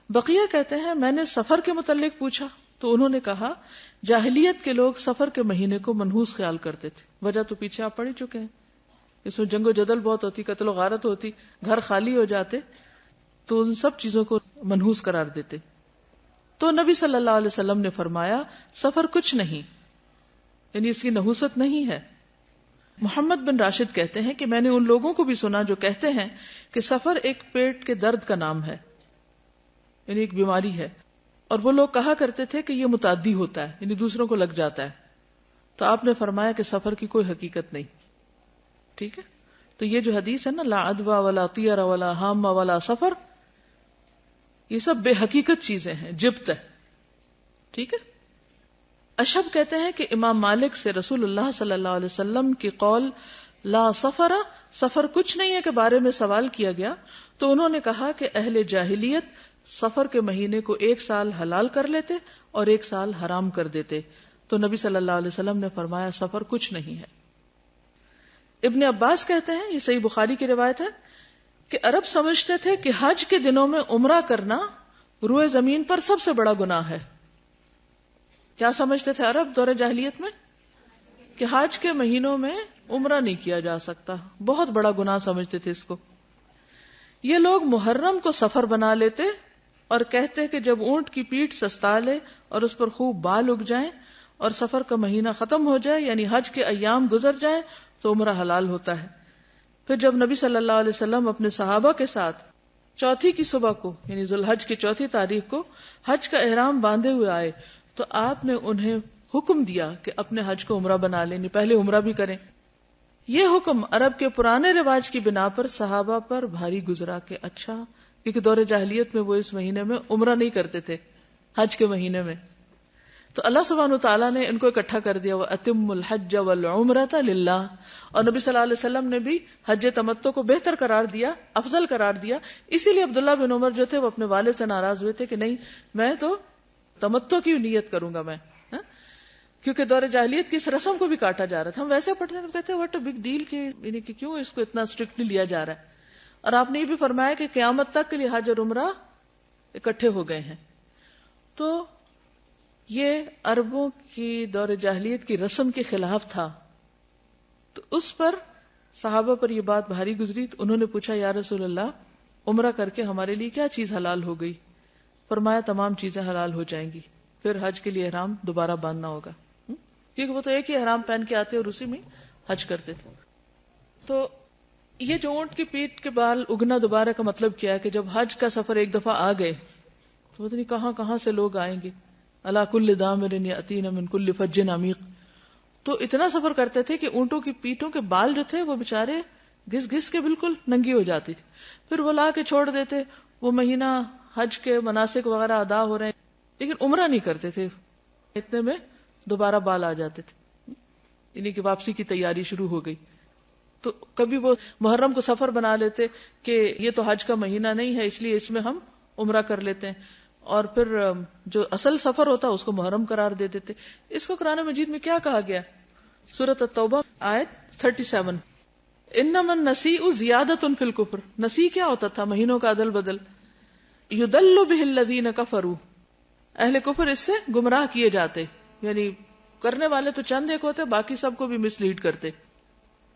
بقیہ کہتے ہیں میں نے سفر کے متعلق پوچھا تو انہوں نے کہا جاہلیت کے لوگ سفر کے مہینے کو منحوس خیال کرتے تھے. وجہ تو پیچھے آپ پڑھ ہی چکے ہیں، اس میں جنگ و جدل بہت ہوتی، قتل و غارت ہوتی، گھر خالی ہو جاتے، تو ان سب چیزوں کو منحوس قرار دیتے. تو نبی صلی اللہ علیہ وسلم نے فرمایا سفر کچھ نہیں، یعنی اس کی نحوست نہیں ہے. محمد بن راشد کہتے ہیں کہ میں نے ان لوگوں کو بھی سنا جو کہتے ہیں کہ سفر ایک پیٹ کے درد کا نام ہے، یعنی ایک بیماری ہے، اور وہ لوگ کہا کرتے تھے کہ یہ متعدی ہوتا ہے، یعنی دوسروں کو لگ جاتا ہے. تو آپ نے فرمایا کہ سفر کی کوئی حقیقت نہیں. ٹھیک ہے، تو یہ جو حدیث ہے نا لا عدوى ولا طیر ولا ہام ولا سفر، یہ سب بے حقیقت چیزیں ہیں، جبت ہے. ٹھیک ہے. اشہب کہتے ہیں کہ امام مالک سے رسول اللہ صلی اللہ علیہ وسلم کی قول لا سفر، سفر کچھ نہیں ہے کے بارے میں سوال کیا گیا تو انہوں نے کہا کہ اہل جاہلیت سفر کے مہینے کو 1 سال حلال کر لیتے اور 1 سال حرام کر دیتے. تو نبی صلی اللہ علیہ وسلم نے فرمایا سفر کچھ نہیں ہے. ابن عباس کہتے ہیں، یہ صحیح بخاری کی روایت ہے، کہ عرب سمجھتے تھے کہ حج کے دنوں میں عمرہ کرنا روئے زمین پر سب سے بڑا گناہ ہے. کیا سمجھتے تھے عرب دور جاہلیت میں؟ کہ حج کے مہینوں میں عمرہ نہیں کیا جا سکتا، بہت بڑا گناہ سمجھتے تھے اس کو. یہ لوگ محرم کو سفر بنا لیتے اور کہتے کہ جب اونٹ کی پیٹھ سستا لے اور اس پر خوب بال اگ جائیں اور سفر کا مہینہ ختم ہو جائے، یعنی حج کے ایام گزر جائیں، تو عمرہ حلال ہوتا ہے. پھر جب نبی صلی اللہ علیہ وسلم اپنے صحابہ کے ساتھ چوتھی کی صبح کو، یعنی ذوالحج کی 4 تاریخ کو حج کا احرام باندھے ہوئے آئے، تو آپ نے انہیں حکم دیا کہ اپنے حج کو عمرہ بنا لیں، پہلے عمرہ بھی کریں. یہ حکم عرب کے پرانے رواج کی بنا پر صحابہ پر بھاری گزرا کہ اچھا، کیونکہ دور جاہلیت میں وہ اس مہینے میں عمرہ نہیں کرتے تھے، حج کے مہینے میں. تو اللہ سبحانہ وتعالیٰ نے ان کو اکٹھا کر دیا، وَأَتِمُّ الْحَجَّ وَالْعُمْرَةَ لِلَّهِ. اور نبی صلی اللہ علیہ وسلم نے بھی حج تمتع کو بہتر قرار دیا، افضل قرار دیا. اسی لیے عبداللہ بن عمر جو تھے وہ اپنے والد سے ناراض ہوئے تھے کہ نہیں، میں تو تمتع کی نیت کروں گا میں، کیونکہ دور جاہلیت کی اس رسم کو بھی کاٹا جا رہا تھا. ہم ویسے پڑھتے ہیں، کہتے ہیں واٹ اے بگ ڈیل، یعنی کہ کیوں اس کو اتنا اسٹرکٹلی لیا جا رہا ہے. اور آپ نے یہ بھی فرمایا کہ قیامت تک کے لیے حج اور عمرہ اکٹھے ہو گئے ہیں. تو یہ عربوں کی دور جاہلیت کی رسم کے خلاف تھا. تو اس پر صحابہ پر یہ بات بھاری گزری. تو انہوں نے پوچھا یا رسول اللہ، عمرہ کر کے ہمارے لیے کیا چیز حلال ہو گئی؟ فرمایا تمام چیزیں حلال ہو جائیں گی، پھر حج کے لیے احرام دوبارہ باندھنا ہوگا، کیونکہ وہ تو ایک ہی احرام پہن کے آتے اور اسی میں حج کرتے تھے. تو یہ جو اونٹ کی پیٹھ کے بال اگنا دوبارہ کا مطلب کیا ہے کہ جب حج کا سفر ایک دفعہ آ گئے تو پتہ نہیں کہاں کہاں سے لوگ آئیں گے. الا کل دامر یاتین من کل فج عمیق. تو اتنا سفر کرتے تھے کہ اونٹوں کی پیٹھوں کے بال جو تھے وہ بےچارے گھس گھس کے بالکل ننگی ہو جاتی تھی. پھر وہ لا کے چھوڑ دیتے. وہ مہینہ حج کے مناسک وغیرہ ادا ہو رہے ہیں لیکن عمرہ نہیں کرتے تھے. اتنے میں دوبارہ بال آ جاتے تھے، یعنی کہ واپسی کی تیاری شروع ہو گئی. تو کبھی وہ محرم کو سفر بنا لیتے کہ یہ تو حج کا مہینہ نہیں ہے، اس لیے اس میں ہم عمرہ کر لیتے ہیں، اور پھر جو اصل سفر ہوتا اس کو محرم قرار دے دیتے. اس کو قرآن مجید میں کیا کہا گیا؟ سورۃ التوبہ آیت 37، انما النسیء زیادۃ فی الکفر. نسی کیا ہوتا تھا؟ مہینوں کا عدل بدل. یضل بہ الذین کفروا، اہل کفر اس سے گمراہ کیے جاتے، یعنی کرنے والے تو چند ایک ہوتے، باقی سب کو بھی مس لیڈ کرتے.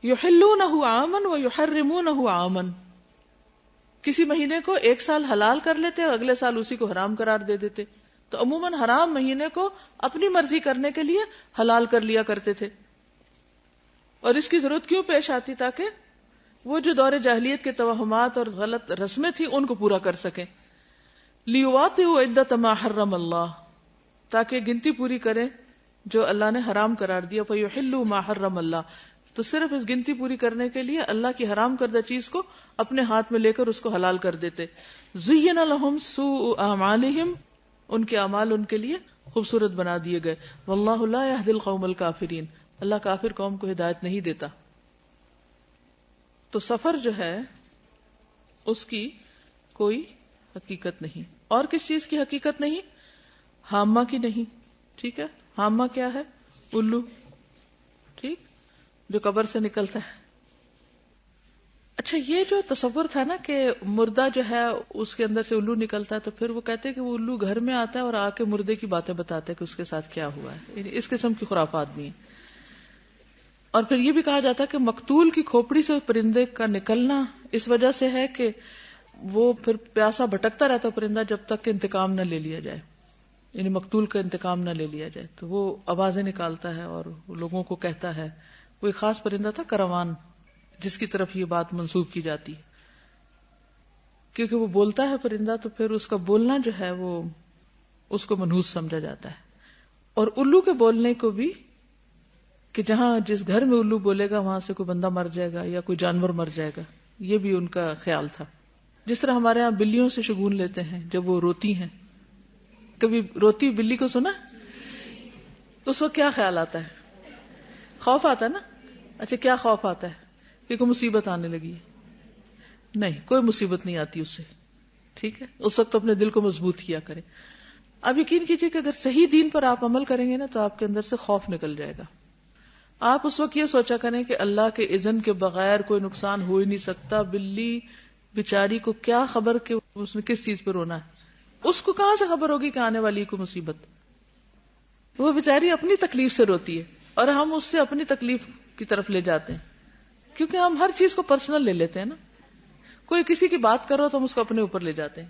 یحلونہ عاما ویحرمونہ عاما، کسی مہینے کو 1 سال حلال کر لیتے اور اگلے سال اسی کو حرام قرار دے دیتے. تو عموماً حرام مہینے کو اپنی مرضی کرنے کے لیے حلال کر لیا کرتے تھے. اور اس کی ضرورت کیوں پیش آتی؟ تاکہ وہ جو دور جاہلیت کے توہمات اور غلط رسمیں تھیں ان کو پورا کر سکیں. لیواطئوا عدۃ ما حرم اللہ، تاکہ گنتی پوری کریں جو اللہ نے حرام قرار دیا. فیحلوا ما حرم اللہ، تو صرف اس گنتی پوری کرنے کے لیے اللہ کی حرام کردہ چیز کو اپنے ہاتھ میں لے کر اس کو حلال کر دیتے. زین لہم سوء اعمالہم، ان کے اعمال ان کے لیے خوبصورت بنا دیے گئے. واللہ لا یہدی القوم الکافرین، اللہ کافر قوم کو ہدایت نہیں دیتا. تو سفر جو ہے اس کی کوئی حقیقت نہیں. اور کس چیز کی حقیقت نہیں؟ حامہ کی نہیں. ٹھیک ہے، حامہ کیا ہے؟ الو، ٹھیک، جو قبر سے نکلتا ہے. اچھا، یہ جو تصور تھا نا کہ مردہ جو ہے اس کے اندر سے الو نکلتا ہے، تو پھر وہ کہتے ہیں کہ وہ الو گھر میں آتا ہے اور آ کے مردے کی باتیں بتاتا ہے کہ اس کے ساتھ کیا ہوا ہے. یعنی اس قسم کی خرافات بھی ہیں. اور پھر یہ بھی کہا جاتا ہے کہ مقتول کی کھوپڑی سے پرندے کا نکلنا اس وجہ سے ہے کہ وہ پھر پیاسا بھٹکتا رہتا پرندہ جب تک کہ انتقام نہ لے لیا جائے، یعنی مقتول کا انتقام نہ لے لیا جائے. تو وہ آوازیں نکالتا ہے اور لوگوں کو کہتا ہے. وہ ایک خاص پرندہ تھا کروان، جس کی طرف یہ بات منسوب کی جاتی ہے، کیونکہ وہ بولتا ہے پرندہ، تو پھر اس کا بولنا جو ہے وہ اس کو منحوس سمجھا جاتا ہے. اور الو کے بولنے کو بھی کہ جہاں جس گھر میں الو بولے گا وہاں سے کوئی بندہ مر جائے گا یا کوئی جانور مر جائے گا، یہ بھی ان کا خیال تھا. جس طرح ہمارے ہاں بلیوں سے شگون لیتے ہیں جب وہ روتی ہیں. کبھی روتی بلی کو سنا؟ تو اس وقت کیا خیال آتا ہے؟ خوف آتا ہے نا. اچھا، کیا خوف آتا ہے؟ کہ کوئی مصیبت آنے لگی ہے. نہیں، کوئی مصیبت نہیں آتی اس سے. ٹھیک ہے، اس وقت اپنے دل کو مضبوط کیا کریں. اب یقین کیجئے کہ اگر صحیح دین پر آپ عمل کریں گے نا تو آپ کے اندر سے خوف نکل جائے گا. آپ اس وقت یہ سوچا کریں کہ اللہ کے اذن کے بغیر کوئی نقصان ہو ہی نہیں سکتا. بلی بیچاری کو کیا خبر کہ اس نے کس چیز پہ رونا ہے؟ اس کو کہاں سے خبر ہوگی کہ آنے والی کوئی مصیبت؟ وہ بیچاری اپنی تکلیف سے روتی ہے اور ہم اس سے اپنی تکلیف کی طرف لے جاتے ہیں، کیونکہ ہم ہر چیز کو پرسنل لے لیتے ہیں نا. کوئی کسی کی بات کرو تو ہم اس کو اپنے اوپر لے جاتے ہیں.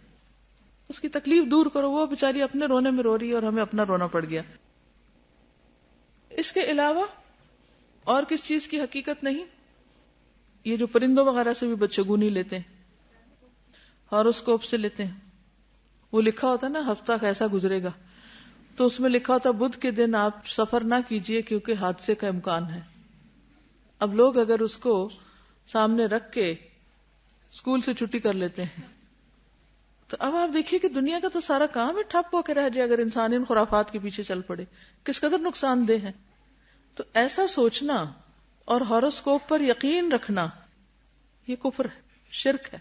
اس کی تکلیف دور کرو، وہ بیچاری اپنے رونے میں رو رہی ہے اور ہمیں اپنا رونا پڑ گیا. اس کے علاوہ اور کس چیز کی حقیقت نہیں؟ یہ جو پرندوں وغیرہ سے بھی بدشگونی لیتے ہیں، ہاروسکوپ سے لیتے ہیں. وہ لکھا ہوتا ہے نا ہفتہ کیسا گزرے گا، تو اس میں لکھا ہوتا ہے بدھ کے دن آپ سفر نہ کیجئے کیونکہ حادثے کا امکان ہے. اب لوگ اگر اس کو سامنے رکھ کے اسکول سے چھٹی کر لیتے ہیں تو اب آپ دیکھیے کہ دنیا کا تو سارا کام ہی ٹھپ ہو کے رہ جائے اگر انسان ان خرافات کے پیچھے چل پڑے. کس قدر نقصان دہ ہے. تو ایسا سوچنا اور ہاروسکوپ پر یقین رکھنا یہ کفر ہے، شرک ہے.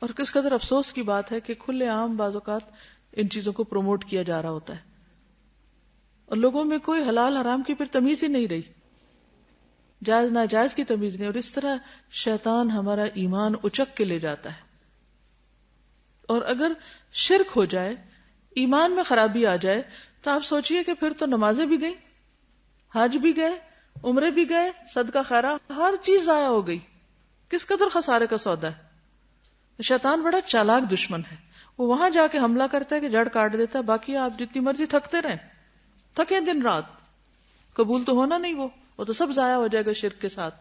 اور کس قدر افسوس کی بات ہے کہ کھلے عام بعض اوقات ان چیزوں کو پروموٹ کیا جا رہا ہوتا ہے اور لوگوں میں کوئی حلال حرام کی پھر تمیز ہی نہیں رہی، جائز ناجائز کی تمیز نہیں. اور اس طرح شیطان ہمارا ایمان اچک کے لے جاتا ہے. اور اگر شرک ہو جائے، ایمان میں خرابی آ جائے تو آپ سوچئے کہ پھر تو نمازیں بھی گئیں، حج بھی گئے، عمرے بھی گئے، صدقہ خیرات، ہر چیز ضائع ہو گئی. کس قدر خسارے کا سودا ہے. شیطان بڑا چالاک دشمن ہے. وہ وہاں جا کے حملہ کرتا ہے کہ جڑ کاٹ دیتا ہے، باقی آپ جتنی مرضی تھکتے رہیں، تھکیں دن رات، قبول تو ہونا نہیں. وہ تو سب ضائع ہو جائے گا شرک کے ساتھ.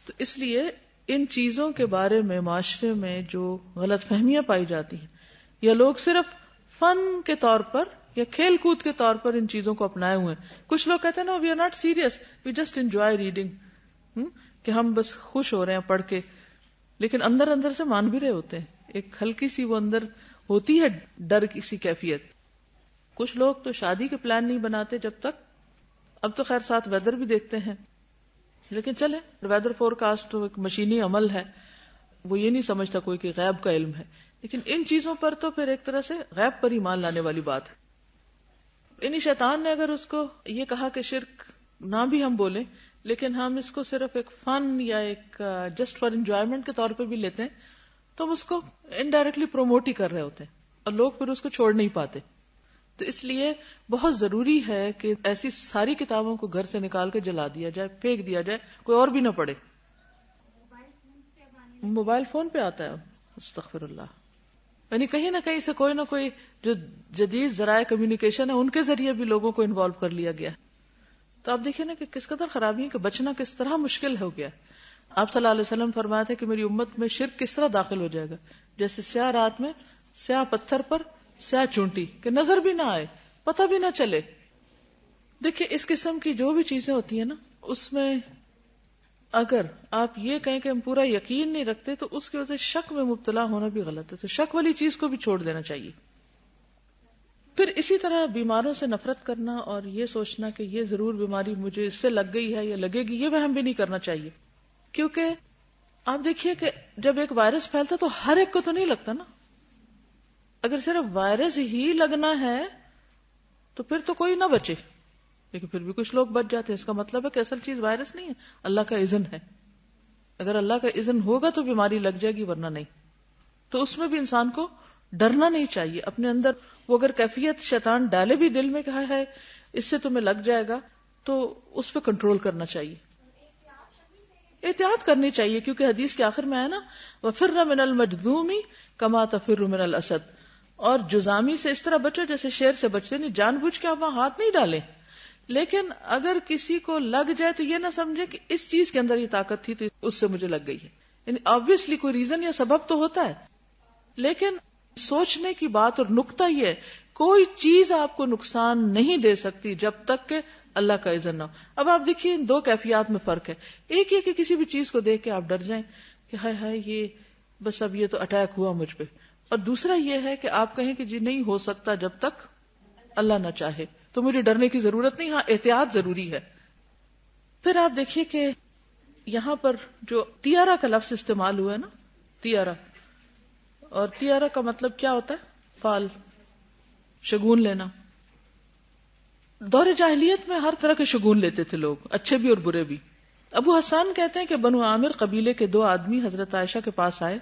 تو اس لیے ان چیزوں کے بارے میں معاشرے میں جو غلط فہمیاں پائی جاتی ہیں یا لوگ صرف فن کے طور پر یا کھیل کود کے طور پر ان چیزوں کو اپنائے ہوئے ہیں. کچھ لوگ کہتے ہیں نا we are not serious, we just enjoy reading, کہ ہم بس خوش ہو رہے ہیں پڑھ کے، لیکن اندر اندر سے مان بھی رہے ہوتے ہیں. ایک ہلکی سی وہ اندر ہوتی ہے ڈر کی سی کیفیت. کچھ لوگ تو شادی کے پلان نہیں بناتے جب تک، اب تو خیر ساتھ ویدر بھی دیکھتے ہیں، لیکن چلے ویدر فور کاسٹ تو ایک مشینی عمل ہے، وہ یہ نہیں سمجھتا کوئی کہ غیب کا علم ہے. لیکن ان چیزوں پر تو پھر ایک طرح سے غیب پر ایمان لانے والی بات ہے. انہی شیطان نے اگر اس کو یہ کہا کہ شرک نہ بھی ہم بولیں لیکن ہم اس کو صرف ایک فن یا ایک جسٹ فار انجوائمنٹ کے طور پہ بھی لیتے ہیں تو ہم اس کو انڈائریکٹلی پروموٹ ہی کر رہے ہوتے ہیں اور لوگ پھر اس کو چھوڑ نہیں پاتے. تو اس لیے بہت ضروری ہے کہ ایسی ساری کتابوں کو گھر سے نکال کے جلا دیا جائے، پھینک دیا جائے، کوئی اور بھی نہ پڑھے. موبائل فون پہ آتا ہے، استغفر اللہ. یعنی کہیں نہ کہیں سے کوئی نہ کوئی جو جدید ذرائع کمیونیکیشن ہے ان کے ذریعے بھی لوگوں کو انوالو کر لیا گیا. تو آپ دیکھیں نا کہ کس قدر خرابی ہے کہ بچنا کس طرح مشکل ہو گیا. آپ صلی اللہ علیہ وسلم فرمایا تھے کہ میری امت میں شرک کس طرح داخل ہو جائے گا، جیسے سیاہ رات میں سیاہ پتھر پر سیاہ چونٹی، کہ نظر بھی نہ آئے، پتہ بھی نہ چلے. دیکھیں اس قسم کی جو بھی چیزیں ہوتی ہیں نا، اس میں اگر آپ یہ کہیں کہ ہم پورا یقین نہیں رکھتے تو اس کی وجہ سے شک میں مبتلا ہونا بھی غلط ہے. تو شک والی چیز کو بھی چھوڑ دینا چاہیے. پھر اسی طرح بیماروں سے نفرت کرنا اور یہ سوچنا کہ یہ ضرور بیماری مجھے اس سے لگ گئی ہے یا لگے گی، یہ وہم بھی نہیں کرنا چاہیے. کیونکہ آپ دیکھیے کہ جب ایک وائرس پھیلتا تو ہر ایک کو تو نہیں لگتا نا. اگر صرف وائرس ہی لگنا ہے تو پھر تو کوئی نہ بچے، لیکن پھر بھی کچھ لوگ بچ جاتے ہیں. اس کا مطلب ہے کہ اصل چیز وائرس نہیں ہے، اللہ کا اذن ہے. اگر اللہ کا اذن ہوگا تو بیماری لگ جائے گی، ورنہ نہیں. تو اس میں بھی انسان کو ڈرنا نہیں چاہیے. اپنے اندر وہ اگر کیفیت شیطان ڈالے بھی دل میں کہا ہے اس سے تمہیں لگ جائے گا تو اس پہ کنٹرول کرنا چاہیے، احتیاط کرنی چاہیے. کیونکہ حدیث کے آخر میں ہے نا وَفِرَّ مِنَ الْمَجْذُومِ كَمَا تَفِرُّ مِنَ الْأَسَدِ، اور جزامی سے اس طرح بچو جیسے شیر سے بچتے. نہیں جان بوجھ کے آپ وہاں ہاتھ نہیں ڈالیں، لیکن اگر کسی کو لگ جائے تو یہ نہ سمجھے کہ اس چیز کے اندر یہ طاقت تھی تو اس سے مجھے لگ گئی ہے. یعنی آبویسلی کوئی ریزن یا سبب تو ہوتا ہے، لیکن سوچنے کی بات اور نقطہ یہ ہے کوئی چیز آپ کو نقصان نہیں دے سکتی جب تک کہ اللہ کا اذن نہ ہو. اب آپ دیکھیے ان دو کیفیات میں فرق ہے. ایک یہ کہ کسی بھی چیز کو دیکھ کے آپ ڈر جائیں کہ ہائے ہائے یہ بس اب یہ تو اٹیک ہوا مجھ پہ، اور دوسرا یہ ہے کہ آپ کہیں کہ جی نہیں ہو سکتا جب تک اللہ نہ چاہے، تو مجھے ڈرنے کی ضرورت نہیں. ہاں احتیاط ضروری ہے. پھر آپ دیکھیے کہ یہاں پر جو تیارہ کا لفظ استعمال ہوا ہے نا، تیارہ، اور تیارہ کا مطلب کیا ہوتا ہے؟ فال، شگون لینا. دور جاہلیت میں ہر طرح کے شگون لیتے تھے لوگ، اچھے بھی اور برے بھی. ابو حسان کہتے ہیں کہ بنو عامر قبیلے کے 2 آدمی حضرت عائشہ کے پاس آئے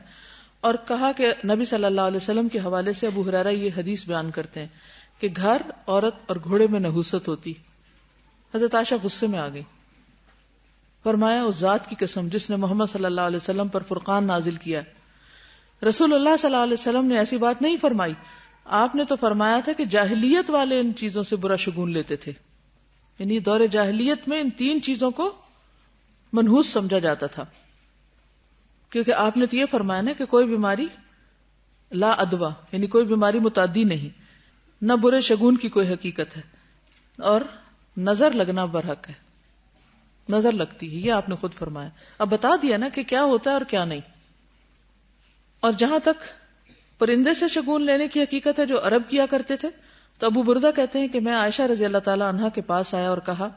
اور کہا کہ نبی صلی اللہ علیہ وسلم کے حوالے سے ابو ہریرہ یہ حدیث بیان کرتے ہیں کہ گھر، عورت اور گھوڑے میں نحوست ہوتی. حضرت عائشہ غصے میں آ گئی. فرمایا اس ذات کی قسم جس نے محمد صلی اللہ علیہ وسلم پر فرقان نازل کیا، رسول اللہ صلی اللہ علیہ وسلم نے ایسی بات نہیں فرمائی. آپ نے تو فرمایا تھا کہ جاہلیت والے ان چیزوں سے برا شگون لیتے تھے. یعنی دور جاہلیت میں ان 3 چیزوں کو منحوس سمجھا جاتا تھا، کیونکہ آپ نے تو یہ فرمایا نا کہ کوئی بیماری لا ادوا، یعنی کوئی بیماری متعدی نہیں، نہ برے شگون کی کوئی حقیقت ہے، اور نظر لگنا برحق ہے. نظر لگتی ہے، یہ آپ نے خود فرمایا. اب بتا دیا نا کہ کیا ہوتا ہے اور کیا نہیں. اور جہاں تک پرندے سے شگون لینے کی حقیقت ہے جو عرب کیا کرتے تھے، تو ابو بردہ کہتے ہیں کہ میں عائشہ رضی اللہ تعالی عنہا کے پاس آیا اور کہا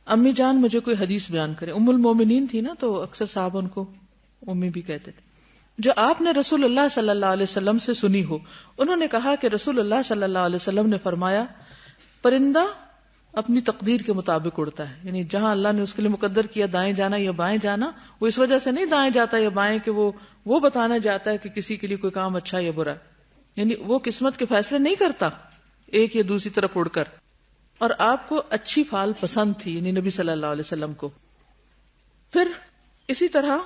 امی جان مجھے کوئی حدیث بیان کرے. ام المومنین تھی نا، تو اکثر صاحب ان کو امی بھی کہتے تھے. جو آپ نے رسول اللہ صلی اللہ علیہ وسلم سے سنی ہو. انہوں نے کہا کہ رسول اللہ صلی اللہ علیہ وسلم نے فرمایا پرندہ اپنی تقدیر کے مطابق اڑتا ہے، یعنی جہاں اللہ نے اس کے لیے مقدر کیا دائیں جانا یا بائیں جانا، وہ اس وجہ سے نہیں دائیں جاتا یا بائیں کہ وہ بتانا جاتا ہے کہ کسی کے لیے کوئی کام اچھا یا برا، یعنی وہ قسمت کے فیصلے نہیں کرتا ایک یا دوسری طرف اڑ کر. اور آپ کو اچھی فال پسند تھی، یعنی نبی صلی اللہ علیہ وسلم کو. پھر اسی طرح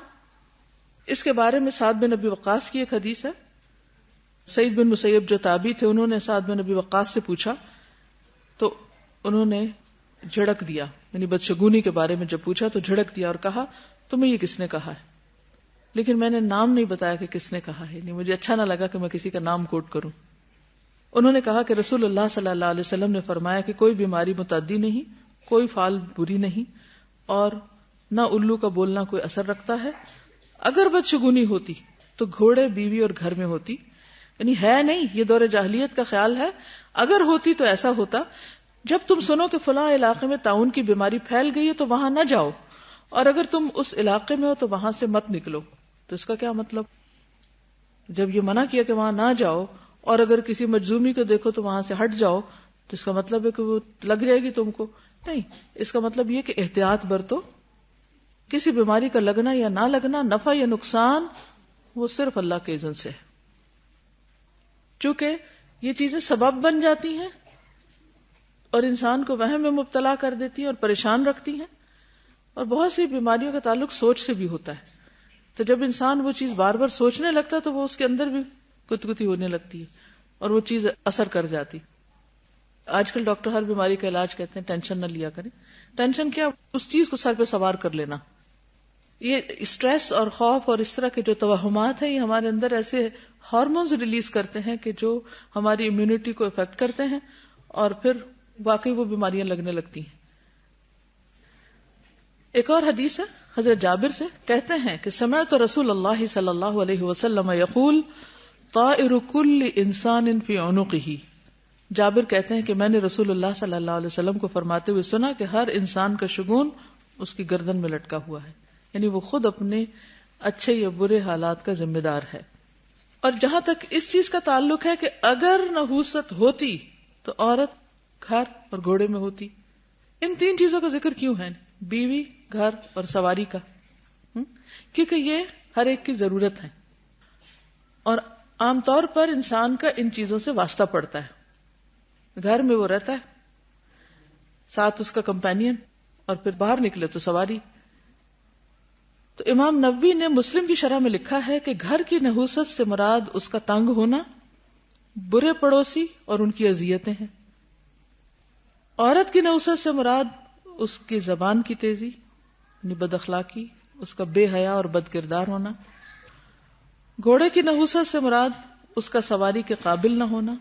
اس کے بارے میں سعد بن ابی وقاص کی ایک حدیث ہے. سعید بن مسیب جو تابعی تھے، انہوں نے سعد بن ابی وقاص سے پوچھا تو انہوں نے جھڑک دیا، یعنی بدشگونی کے بارے میں جب پوچھا تو جھڑک دیا اور کہا تمہیں یہ کس نے کہا ہے؟ لیکن میں نے نام نہیں بتایا کہ کس نے کہا ہے، یعنی مجھے اچھا نہ لگا کہ میں کسی کا نام کوٹ کروں. انہوں نے کہا کہ رسول اللہ صلی اللہ علیہ وسلم نے فرمایا کہ کوئی بیماری متعدی نہیں، کوئی فال بری نہیں، اور نہ الو کا بولنا کوئی اثر رکھتا ہے. اگر بدشگونی ہوتی تو گھوڑے، بیوی اور گھر میں ہوتی. یعنی ہے نہیں، یہ دور جاہلیت کا خیال ہے. اگر ہوتی تو ایسا ہوتا جب تم سنو کہ فلاں علاقے میں طاعون کی بیماری پھیل گئی ہے تو وہاں نہ جاؤ، اور اگر تم اس علاقے میں ہو تو وہاں سے مت نکلو. تو اس کا کیا مطلب؟ جب یہ منع کیا کہ وہاں نہ جاؤ اور اگر کسی مجزومی کو دیکھو تو وہاں سے ہٹ جاؤ، تو اس کا مطلب ہے کہ وہ لگ جائے گی تم کو؟ نہیں، اس کا مطلب یہ کہ احتیاط برتو. کسی بیماری کا لگنا یا نہ لگنا، نفع یا نقصان، وہ صرف اللہ کے اذن سے ہے. چونکہ یہ چیزیں سبب بن جاتی ہیں اور انسان کو وہم میں مبتلا کر دیتی ہیں اور پریشان رکھتی ہیں. اور بہت سی بیماریوں کا تعلق سوچ سے بھی ہوتا ہے. تو جب انسان وہ چیز بار بار سوچنے لگتا ہے تو وہ اس کے اندر بھی کت ہونے لگتی ہے اور وہ چیز اثر کر جاتی. آج کل ڈاکٹر ہر بیماری کا علاج کہتے ہیں ٹینشن نہ لیا کریں. ٹینشن کیا؟ اس چیز کو سر پہ سوار کر لینا. یہ اسٹریس اور خوف اور اس طرح کے جو توہمات ہیں، یہ ہمارے اندر ایسے ہارمونز ریلیز کرتے ہیں کہ جو ہماری امیونٹی کو افیکٹ کرتے ہیں اور پھر واقعی وہ بیماریاں لگنے لگتی ہیں. ایک اور حدیث ہے حضرت جابر سے، کہتے ہیں کہ سمعت رسول اللہ صلی اللہ علیہ وسلم یقول طائر کل انسان فی عنقہ. جابر کہتے ہیں کہ میں نے رسول اللہ صلی اللہ علیہ وسلم کو فرماتے ہوئے سنا کہ ہر انسان کا شگون اس کی گردن میں لٹکا ہوا ہے، یعنی وہ خود اپنے اچھے یا برے حالات کا ذمہ دار ہے. اور جہاں تک اس چیز کا تعلق ہے کہ اگر نحوست ہوتی تو عورت، گھر اور گھوڑے میں ہوتی. ان 3 چیزوں کا ذکر کیوں ہے؟ بیوی، گھر اور سواری کا، کیونکہ یہ ہر ایک کی ضرورت ہے اور عام طور پر انسان کا ان چیزوں سے واسطہ پڑتا ہے. گھر میں وہ رہتا ہے، ساتھ اس کا کمپینین، اور پھر باہر نکلے تو سواری. تو امام نووی نے مسلم کی شرح میں لکھا ہے کہ گھر کی نحوست سے مراد اس کا تنگ ہونا، برے پڑوسی اور ان کی اذیتیں ہیں. عورت کی نحوست سے مراد اس کی زبان کی تیزی، یعنی بد اخلاقی، اس کا بے حیا اور بد کردار ہونا. گھوڑے کی نحوست سے مراد اس کا سواری کے قابل نہ ہونا،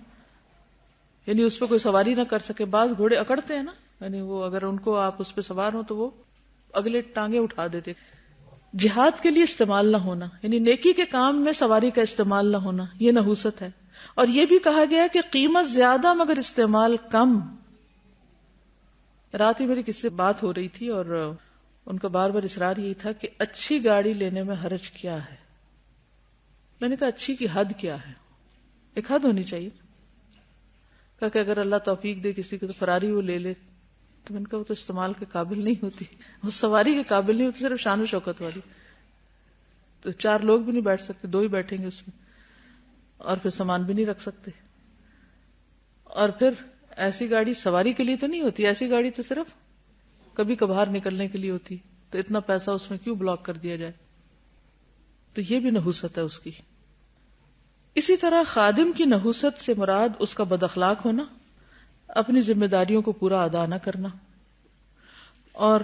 یعنی اس پہ کوئی سواری نہ کر سکے. بعض گھوڑے اکڑتے ہیں نا، یعنی وہ اگر ان کو آپ اس پہ سوار ہو تو وہ اگلے ٹانگیں اٹھا دیتے. جہاد کے لیے استعمال نہ ہونا، یعنی نیکی کے کام میں سواری کا استعمال نہ ہونا، یہ نحوست ہے. اور یہ بھی کہا گیا کہ قیمت زیادہ مگر استعمال کم. رات ہی میری کسی سے بات ہو رہی تھی اور ان کا بار بار اصرار یہی تھا کہ اچھی گاڑی لینے میں حرج کیا ہے. میں نے کہا اچھی کی حد کیا ہے؟ ایک حد ہونی چاہیے. کہا کہ اگر اللہ توفیق دے کسی کو تو فراری وہ لے لے. تو میں نے کہا وہ تو استعمال کے قابل نہیں ہوتی, وہ سواری کے قابل نہیں ہوتی, صرف شان و شوکت والی. تو 4 لوگ بھی نہیں بیٹھ سکتے, 2 ہی بیٹھیں گے اس میں, اور پھر سامان بھی نہیں رکھ سکتے. اور پھر ایسی گاڑی سواری کے لیے تو نہیں ہوتی, ایسی گاڑی تو صرف کبھی کبھار نکلنے کے لیے ہوتی. تو اتنا پیسہ اس میں کیوں بلاک کر دیا جائے؟ تو یہ بھی نحوست ہے اس کی. اسی طرح خادم کی نحوست سے مراد اس کا بد اخلاق ہونا, اپنی ذمہ داریوں کو پورا ادا نہ کرنا. اور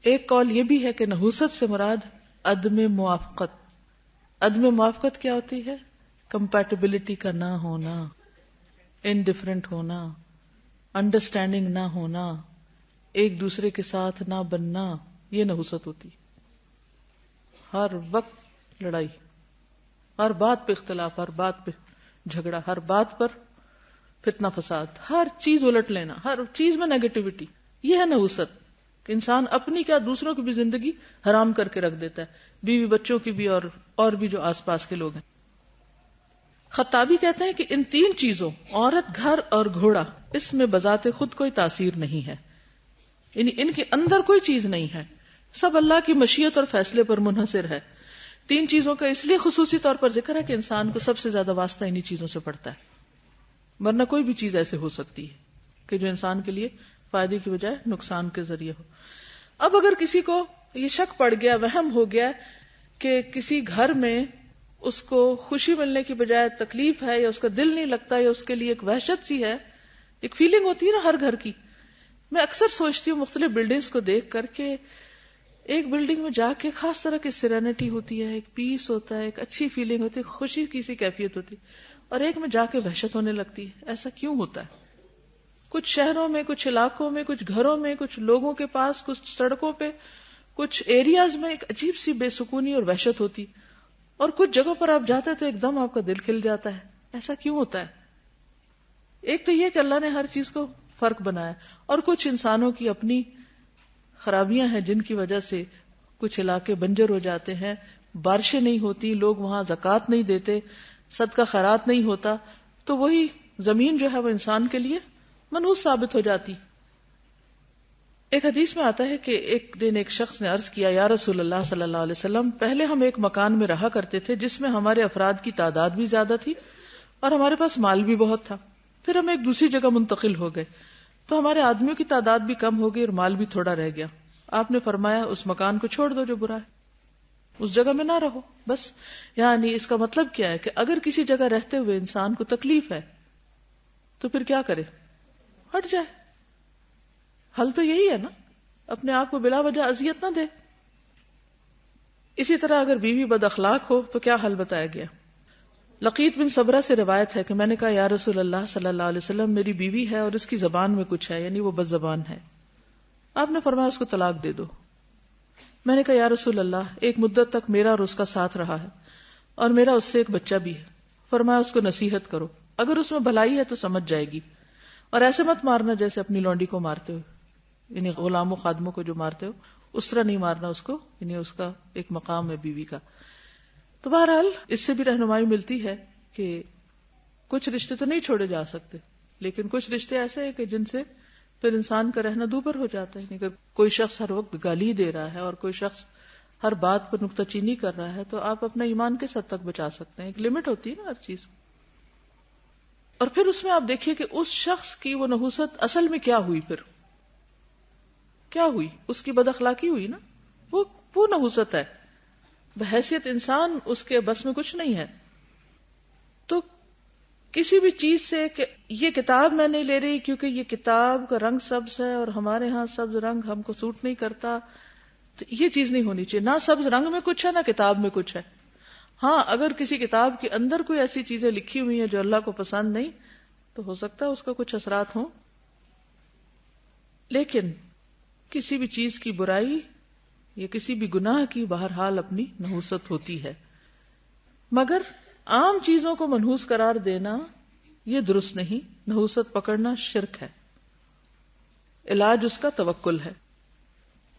ایک قول یہ بھی ہے کہ نحوست سے مراد عدم موافقت. عدم موافقت کیا ہوتی ہے؟ کمپیٹیبلٹی کا نہ ہونا, انڈیفرنٹ ہونا, انڈرسٹینڈنگ نہ ہونا, ایک دوسرے کے ساتھ نہ بننا, یہ نحوست ہوتی. ہر وقت لڑائی, ہر بات پہ اختلاف, ہر بات پہ جھگڑا, ہر بات پر فتنہ فساد, ہر چیز الٹ لینا, ہر چیز میں نیگیٹیوٹی. یہ ہے نحوست کہ انسان اپنی کیا دوسروں کی بھی زندگی حرام کر کے رکھ دیتا ہے, بیوی بچوں کی بھی اور بھی جو آس پاس کے لوگ ہیں. خطابی کہتے ہیں کہ ان 3 چیزوں عورت, گھر اور گھوڑا, اس میں بذات خود کوئی تاثیر نہیں ہے, یعنی ان کے اندر کوئی چیز نہیں ہے, سب اللہ کی مشیت اور فیصلے پر منحصر ہے. 3 چیزوں کا اس لیے خصوصی طور پر ذکر ہے کہ انسان کو سب سے زیادہ واسطہ انہی چیزوں سے پڑتا ہے, ورنہ کوئی بھی چیز ایسے ہو سکتی ہے کہ جو انسان کے لیے فائدے کی بجائے نقصان کے ذریعے ہو. اب اگر کسی کو یہ شک پڑ گیا, وہم ہو گیا کہ کسی گھر میں اس کو خوشی ملنے کی بجائے تکلیف ہے, یا اس کا دل نہیں لگتا, یا اس کے لیے ایک وحشت سی ہے, ایک فیلنگ ہوتی ہے نا ہر گھر کی. میں اکثر سوچتی ہوں مختلف بلڈنگز کو دیکھ کر کے, ایک بلڈنگ میں جا کے خاص طرح کی سیرینٹی ہوتی ہے, ایک پیس ہوتا ہے, ایک اچھی فیلنگ ہوتی ہے, خوشی کی سی کیفیت ہوتی ہے, اور ایک میں جا کے وحشت ہونے لگتی ہے. ایسا کیوں ہوتا ہے؟ کچھ شہروں میں, کچھ علاقوں میں, کچھ گھروں میں, کچھ لوگوں کے پاس, کچھ سڑکوں پہ, کچھ ایریاز میں ایک عجیب سی بے سکونی اور وحشت ہوتی, اور کچھ جگہوں پر آپ جاتے تو ایک دم آپ کا دل کھل جاتا ہے. ایسا کیوں ہوتا ہے؟ ایک تو یہ کہ اللہ نے ہر چیز کو فرق بنایا, اور کچھ انسانوں کی اپنی خرابیاں ہیں جن کی وجہ سے کچھ علاقے بنجر ہو جاتے ہیں, بارشیں نہیں ہوتی, لوگ وہاں زکوٰۃ نہیں دیتے, صدقہ خیرات نہیں ہوتا, تو وہی زمین جو ہے وہ انسان کے لیے منحوس ثابت ہو جاتی. ایک حدیث میں آتا ہے کہ ایک دن ایک شخص نے عرض کیا, یا رسول اللہ صلی اللہ علیہ وسلم, پہلے ہم ایک مکان میں رہا کرتے تھے جس میں ہمارے افراد کی تعداد بھی زیادہ تھی اور ہمارے پاس مال بھی بہت تھا. پھر ہم ایک دوسری جگہ منتقل ہو گئے تو ہمارے آدمیوں کی تعداد بھی کم ہو گئی اور مال بھی تھوڑا رہ گیا. آپ نے فرمایا اس مکان کو چھوڑ دو جو برا ہے, اس جگہ میں نہ رہو بس. یعنی اس کا مطلب کیا ہے کہ اگر کسی جگہ رہتے ہوئے انسان کو تکلیف ہے تو پھر کیا کرے؟ ہٹ جائے. حل تو یہی ہے نا, اپنے آپ کو بلا وجہ اذیت نہ دے. اسی طرح اگر بیوی بد اخلاق ہو تو کیا حل بتایا گیا؟ لقیط بن صبرہ سے روایت ہے کہ میں نے کہا, یا رسول اللہ صلی اللہ علیہ وسلم, میری بیوی ہے اور اس کی زبان میں کچھ ہے, یعنی وہ بد زبان ہے. آپ نے فرمایا اس کو طلاق دے دو. میں نے کہا, یا رسول اللہ, ایک مدت تک میرا اور اس کا ساتھ رہا ہے اور میرا اس سے ایک بچہ بھی ہے. فرمایا اس کو نصیحت کرو, اگر اس میں بھلائی ہے تو سمجھ جائے گی, اور ایسے مت مارنا جیسے اپنی لونڈی کو مارتے ہو, یعنی غلاموں خادموں کو جو مارتے ہو اس طرح نہیں مارنا اس کو, یعنی اس کا ایک مقام ہے بیوی کا. تو بہرحال اس سے بھی رہنمائی ملتی ہے کہ کچھ رشتے تو نہیں چھوڑے جا سکتے, لیکن کچھ رشتے ایسے ہیں کہ جن سے پھر انسان کا رہنا دوبر ہو جاتا ہے. اگر کوئی شخص ہر وقت گالی دے رہا ہے اور کوئی شخص ہر بات پر نکتہ چینی کر رہا ہے تو آپ اپنا ایمان کس حد تک بچا سکتے ہیں؟ ایک لمٹ ہوتی ہے نا ہر چیز. اور پھر اس میں آپ دیکھیے کہ اس شخص کی وہ نحوست اصل میں کیا ہوئی, پھر کیا ہوئی؟ اس کی بد اخلاقی ہوئی نا, وہ نحوست ہے. بحیثیت انسان اس کے بس میں کچھ نہیں ہے. تو کسی بھی چیز سے کہ یہ کتاب میں نہیں لے رہی کیونکہ یہ کتاب کا رنگ سبز ہے اور ہمارے ہاں سبز رنگ ہم کو سوٹ نہیں کرتا, تو یہ چیز نہیں ہونی چاہیے. نہ سبز رنگ میں کچھ ہے نہ کتاب میں کچھ ہے. ہاں اگر کسی کتاب کے اندر کوئی ایسی چیزیں لکھی ہوئی ہیں جو اللہ کو پسند نہیں, تو ہو سکتا ہے اس کا کچھ اثرات ہوں, لیکن کسی بھی چیز کی برائی یا کسی بھی گناہ کی بہرحال اپنی نحوست ہوتی ہے. مگر عام چیزوں کو منحوس قرار دینا یہ درست نہیں. نحوست پکڑنا شرک ہے. علاج اس کا توکل ہے,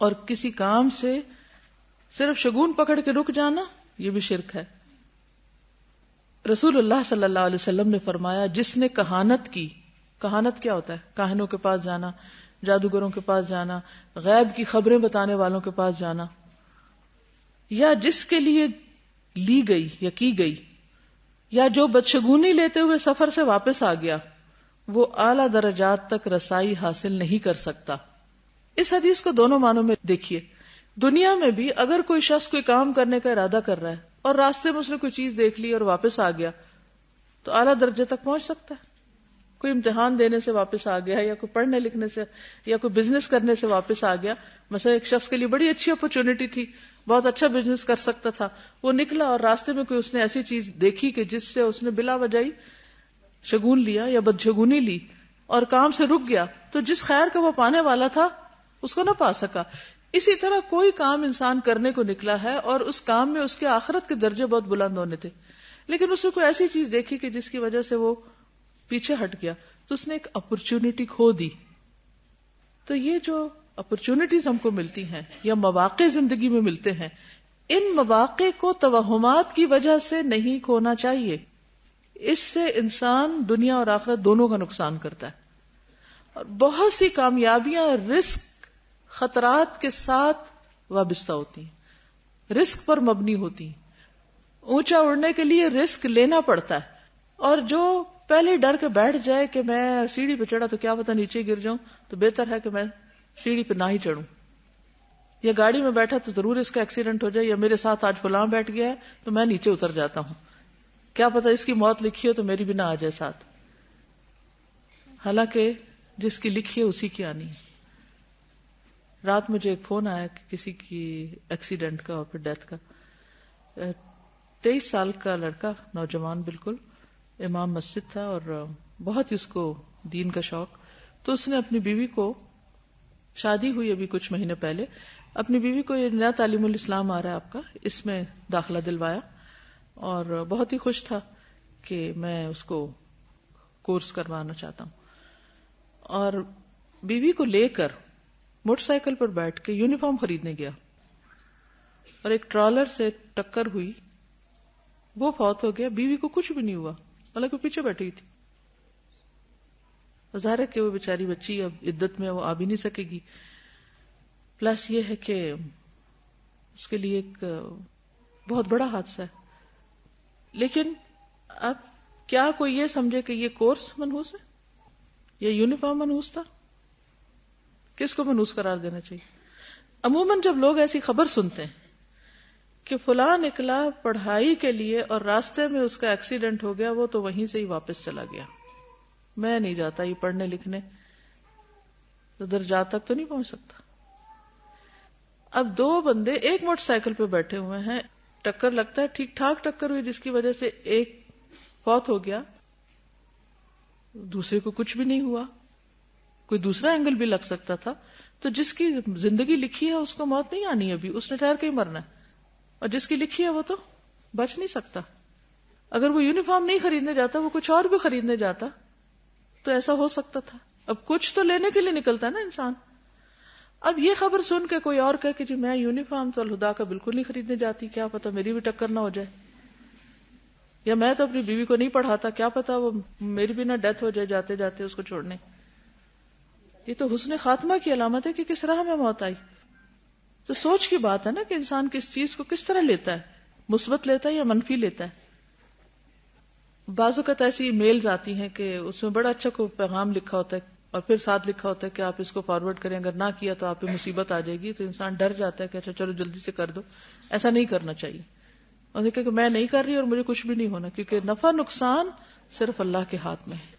اور کسی کام سے صرف شگون پکڑ کے رک جانا یہ بھی شرک ہے. رسول اللہ صلی اللہ علیہ وسلم نے فرمایا جس نے کہانت کی، کہانت کیا ہوتا ہے؟ کاہنوں کے پاس جانا، جادوگروں کے پاس جانا، غیب کی خبریں بتانے والوں کے پاس جانا، یا جس کے لیے لی گئی یا کی گئی، یا جو بدشگونی لیتے ہوئے سفر سے واپس آ گیا، وہ اعلی درجات تک رسائی حاصل نہیں کر سکتا۔ اس حدیث کو دونوں معنوں میں دیکھیے۔ دنیا میں بھی اگر کوئی شخص کوئی کام کرنے کا ارادہ کر رہا ہے اور راستے میں اس نے کوئی چیز دیکھ لی اور واپس آ گیا تو اعلیٰ درجے تک پہنچ سکتا ہے۔ کوئی امتحان دینے سے واپس آ گیا، یا کوئی پڑھنے لکھنے سے، یا کوئی بزنس کرنے سے واپس آ گیا۔ مثلا ایک شخص کے لیے بڑی اچھی اپرچونٹی تھی، بہت اچھا بزنس کر سکتا تھا، وہ نکلا اور راستے میں کوئی اس نے ایسی چیز دیکھی کہ جس سے اس نے بلا وجہ شگون لیا یا بدشگونی لی اور کام سے رک گیا، تو جس خیر کا وہ پانے والا تھا اس کو نہ پا سکا۔ اسی طرح کوئی کام انسان کرنے کو نکلا ہے اور اس کام میں اس کے آخرت کے درجے بہت بلند ہونے تھے، لیکن اس نے کوئی ایسی چیز دیکھی کہ جس کی وجہ سے وہ پیچھے ہٹ گیا، تو اس نے ایک اپرچونٹی کھو دی۔ تو یہ جو اپرچونٹیز ہم کو ملتی ہیں یا مواقع زندگی میں ملتے ہیں، ان مواقع کو توہمات کی وجہ سے نہیں کھونا چاہیے۔ اس سے انسان دنیا اور آخرت دونوں کا نقصان کرتا ہے۔ اور بہت سی کامیابیاں رسک، خطرات کے ساتھ وابستہ ہوتی ہیں، رسک پر مبنی ہوتی ہیں۔ اونچا اڑنے کے لیے رسک لینا پڑتا ہے، اور جو پہلے ڈر کے بیٹھ جائے کہ میں سیڑھی پہ چڑھا تو کیا پتا نیچے گر جاؤں، تو بہتر ہے کہ میں سیڑھی پہ نہ ہی چڑھوں، یا گاڑی میں بیٹھا تو ضرور اس کا ایکسیڈنٹ ہو جائے، یا میرے ساتھ آج فلاں بیٹھ گیا ہے تو میں نیچے اتر جاتا ہوں، کیا پتا اس کی موت لکھی ہو تو میری بھی نہ آ جائے ساتھ۔ حالانکہ جس کی لکھی ہے اسی کی آنی ہے۔ رات مجھے ایک فون آیا کہ کسی کی ایکسیڈنٹ کا اور پھر ڈیتھ کا۔ 23 سال کا لڑکا، نوجوان بالکل، امام مسجد تھا اور بہت اس کو دین کا شوق، تو اس نے اپنی بیوی کو، شادی ہوئی ابھی کچھ مہینے پہلے، اپنی بیوی کو یہ نیا تعلیم الاسلام آ رہا ہے آپ کا، اس میں داخلہ دلوایا، اور بہت ہی خوش تھا کہ میں اس کو کورس کروانا چاہتا ہوں، اور بیوی کو لے کر موٹر سائیکل پر بیٹھ کے یونیفارم خریدنے گیا، اور ایک ٹرالر سے ٹکر ہوئی، وہ فوت ہو گیا، بیوی کو کچھ بھی نہیں ہوا، حالانکہ پیچھے بیٹھی تھی۔ ظاہر ہے کہ وہ بیچاری بچی اب عدت میں وہ آ بھی نہیں سکے گی، پلس یہ ہے کہ اس کے لیے ایک بہت بڑا حادثہ ہے۔ لیکن اب کیا کوئی یہ سمجھے کہ یہ کورس منحوس ہے یا یونیفارم منحوس تھا؟ کس کو منحوس قرار دینا چاہیے؟ عموماً جب لوگ ایسی خبر سنتے ہیں کہ فلاں نکلا پڑھائی کے لیے اور راستے میں اس کا ایکسیڈنٹ ہو گیا، وہ تو وہیں سے ہی واپس چلا گیا، میں نہیں جاتا یہ پڑھنے لکھنے، تو درجات تک تو نہیں پہنچ سکتا۔ اب 2 بندے ایک موٹر سائیکل پہ بیٹھے ہوئے ہیں، ٹکر لگتا ہے، ٹھیک ٹھاک ٹکر ہوئی جس کی وجہ سے ایک فوت ہو گیا، دوسرے کو کچھ بھی نہیں ہوا، کوئی دوسرا اینگل بھی لگ سکتا تھا۔ تو جس کی زندگی لکھی ہے اس کو موت نہیں آنی، ابھی اس نے ٹھہر کے ہی مرنا ہے، اور جس کی لکھی ہے وہ تو بچ نہیں سکتا۔ اگر وہ یونیفارم نہیں خریدنے جاتا، وہ کچھ اور بھی خریدنے جاتا تو ایسا ہو سکتا تھا۔ اب کچھ تو لینے کے لیے نکلتا ہے نا انسان۔ اب یہ خبر سن کے کوئی اور کہے کہ جی میں یونیفارم تو الہدا کا بالکل نہیں خریدنے جاتی، کیا پتا میری بھی ٹکر نہ ہو جائے، یا میں تو اپنی بیوی کو نہیں پڑھاتا، کیا پتا وہ میری بھی نہ ڈیتھ ہو جائے جاتے جاتے اس کو چھوڑنے۔ یہ تو حسن خاتمہ کی علامت ہے کہ کس راہ میں موت آئی۔ تو سوچ کی بات ہے نا کہ انسان کس چیز کو کس طرح لیتا ہے، مثبت لیتا ہے یا منفی لیتا ہے۔ بعض اوقات ایسی ای میلز آتی ہیں کہ اس میں بڑا اچھا کوئی پیغام لکھا ہوتا ہے اور پھر ساتھ لکھا ہوتا ہے کہ آپ اس کو فارورڈ کریں، اگر نہ کیا تو آپ پہ مصیبت آ جائے گی، تو انسان ڈر جاتا ہے کہ اچھا چلو جلدی سے کر دو۔ ایسا نہیں کرنا چاہیے، اور دیکھیں کہ میں نہیں کر رہی اور مجھے کچھ بھی نہیں ہونا، کیونکہ نفع نقصان صرف اللہ کے ہاتھ میں ہے۔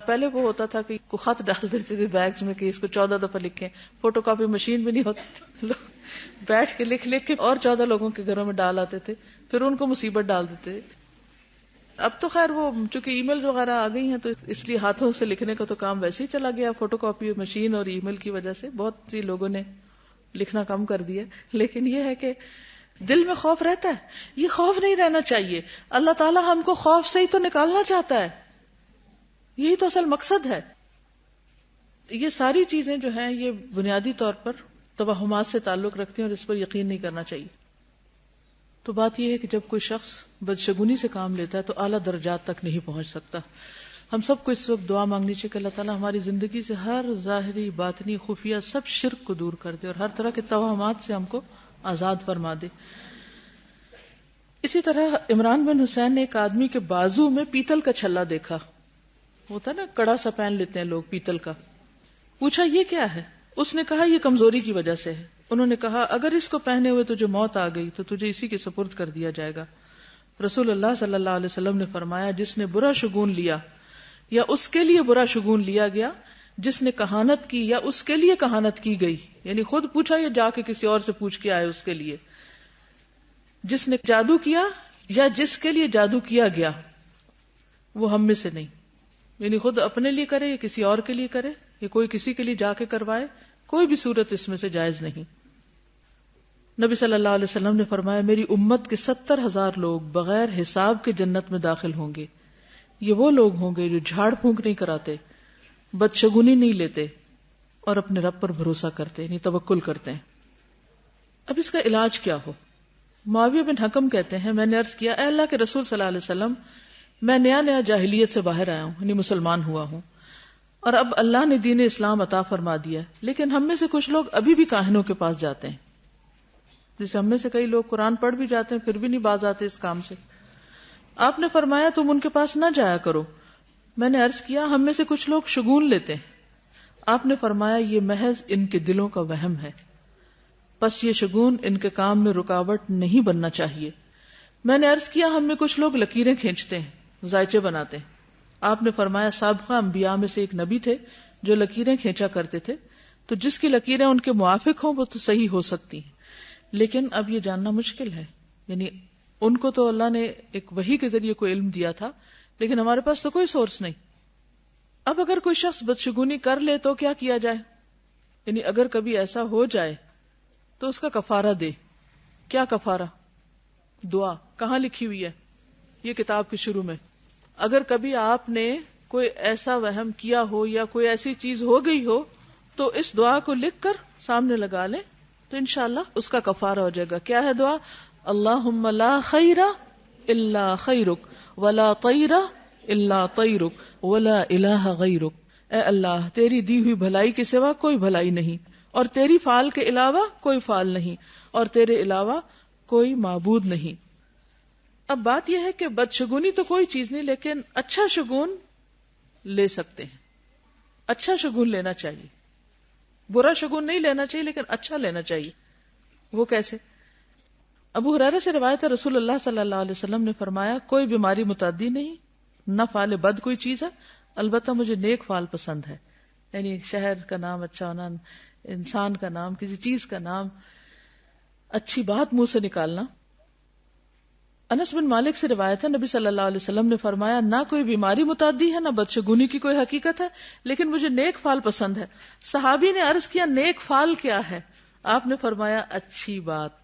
پہلے وہ ہوتا تھا کہ کو خط ڈال دیتے تھے بیگز میں کہ اس کو 14 دفعہ لکھیں، فوٹو کاپی مشین بھی نہیں ہوتی، لوگ بیٹھ کے لکھ کے اور 14 لوگوں کے گھروں میں ڈال آتے تھے، پھر ان کو مصیبت ڈال دیتے۔ اب تو خیر وہ چونکہ ای میل وغیرہ آ گئی ہیں تو اس لیے ہاتھوں سے لکھنے کا تو کام ویسے ہی چلا گیا، فوٹو کاپی مشین اور ای میل کی وجہ سے بہت سی لوگوں نے لکھنا کم کر دیا۔ لیکن یہ ہے کہ دل میں خوف رہتا ہے، یہ خوف نہیں رہنا چاہیے۔ اللہ تعالیٰ ہم کو خوف سے ہی تو نکالنا چاہتا ہے، یہی تو اصل مقصد ہے۔ یہ ساری چیزیں جو ہیں یہ بنیادی طور پر توہمات سے تعلق رکھتی ہیں اور اس پر یقین نہیں کرنا چاہیے۔ تو بات یہ ہے کہ جب کوئی شخص بدشگونی سے کام لیتا ہے تو اعلیٰ درجات تک نہیں پہنچ سکتا. ہم سب کو اس وقت دعا مانگنی چاہیے کہ اللہ تعالیٰ ہماری زندگی سے ہر ظاہری باطنی خفیہ سب شرک کو دور کر دے اور ہر طرح کے توہمات سے ہم کو آزاد فرما دے. اسی طرح عمران بن حسین نے ایک آدمی کے بازو میں پیتل کا چھلا دیکھا. ہوتا نا کڑا سا پہن لیتے ہیں لوگ پیتل کا. پوچھا یہ کیا ہے؟ اس نے کہا یہ کمزوری کی وجہ سے ہے. انہوں نے کہا اگر اس کو پہنے ہوئے تجھے موت آ گئی تو تجھے اسی کے سپرد کر دیا جائے گا. رسول اللہ صلی اللہ علیہ وسلم نے فرمایا جس نے برا شگون لیا یا اس کے لیے برا شگون لیا گیا، جس نے کہانت کی یا اس کے لیے کہانت کی گئی، یعنی خود پوچھا یا جا کے کسی اور سے پوچھ کے آئے اس کے لیے، جس نے جادو کیا یا جس کے لیے جادو کیا گیا، وہ ہم میں سے نہیں. یعنی خود اپنے لیے کرے یا کسی اور کے لیے کرے یا کوئی کسی کے لیے جا کے کروائے، کوئی بھی صورت اس میں سے جائز نہیں. نبی صلی اللہ علیہ وسلم نے فرمایا میری امت کے 70,000 لوگ بغیر حساب کے جنت میں داخل ہوں گے. یہ وہ لوگ ہوں گے جو جھاڑ پھونک نہیں کراتے، بدشگونی نہیں لیتے اور اپنے رب پر بھروسہ کرتے، یعنی توکل کرتے ہیں. اب اس کا علاج کیا ہو؟ معاویہ بن حکم کہتے ہیں میں نے عرض کیا اے اللہ کے رسول صلی اللہ علیہ وسلم، میں نیا جاہلیت سے باہر آیا ہوں، یعنی مسلمان ہوا ہوں، اور اب اللہ نے دین اسلام عطا فرما دیا، لیکن ہم میں سے کچھ لوگ ابھی بھی کاہنوں کے پاس جاتے ہیں. جیسے ہم میں سے کئی لوگ قرآن پڑھ بھی جاتے ہیں پھر بھی نہیں باز آتے اس کام سے. آپ نے فرمایا تم ان کے پاس نہ جایا کرو. میں نے عرض کیا ہم میں سے کچھ لوگ شگون لیتے ہیں. آپ نے فرمایا یہ محض ان کے دلوں کا وہم ہے، پس یہ شگون ان کے کام میں رکاوٹ نہیں بننا چاہیے. میں نے عرض کیا ہم میں کچھ لوگ لکیریں کھینچتے ہیں، ذائچے بناتے ہیں. آپ نے فرمایا سابقہ انبیاء میں سے ایک نبی تھے جو لکیریں کھینچا کرتے تھے، تو جس کی لکیریں ان کے موافق ہوں وہ تو صحیح ہو سکتی ہیں، لیکن اب یہ جاننا مشکل ہے. یعنی ان کو تو اللہ نے ایک وحی کے ذریعے کوئی علم دیا تھا، لیکن ہمارے پاس تو کوئی سورس نہیں. اب اگر کوئی شخص بدشگونی کر لے تو کیا کیا جائے؟ یعنی اگر کبھی ایسا ہو جائے تو اس کا کفارہ دے. کیا کفارہ؟ دعا. کہاں لکھی ہوئی ہے؟ یہ کتاب کے شروع میں. اگر کبھی آپ نے کوئی ایسا وہم کیا ہو یا کوئی ایسی چیز ہو گئی ہو تو اس دعا کو لکھ کر سامنے لگا لیں تو انشاءاللہ اس کا کفارہ ہو جائے گا. کیا ہے دعا؟ اللہم لا خیر الا خیرک ولا طیر الا طیرک ولا الہ غیرک. اے اللہ تیری دی ہوئی بھلائی کے سوا کوئی بھلائی نہیں، اور تیری فعال کے علاوہ کوئی فعال نہیں، اور تیرے علاوہ کوئی معبود نہیں. اب بات یہ ہے کہ بدشگونی تو کوئی چیز نہیں، لیکن اچھا شگون لے سکتے ہیں. اچھا شگون لینا چاہیے، برا شگون نہیں لینا چاہیے لیکن اچھا لینا چاہیے. وہ کیسے؟ ابو ہریرہ سے روایت ہے رسول اللہ صلی اللہ علیہ وسلم نے فرمایا کوئی بیماری متعدی نہیں، نہ فعل بد کوئی چیز ہے، البتہ مجھے نیک فعل پسند ہے. یعنی شہر کا نام اچھا ہونا، انسان کا نام، کسی چیز کا نام، اچھی بات منہ سے نکالنا. انس بن مالک سے روایت ہے نبی صلی اللہ علیہ وسلم نے فرمایا نہ کوئی بیماری متعدی ہے نہ بدشگونی کی کوئی حقیقت ہے، لیکن مجھے نیک فعل پسند ہے. صحابی نے عرض کیا نیک فعل کیا ہے؟ آپ نے فرمایا اچھی بات.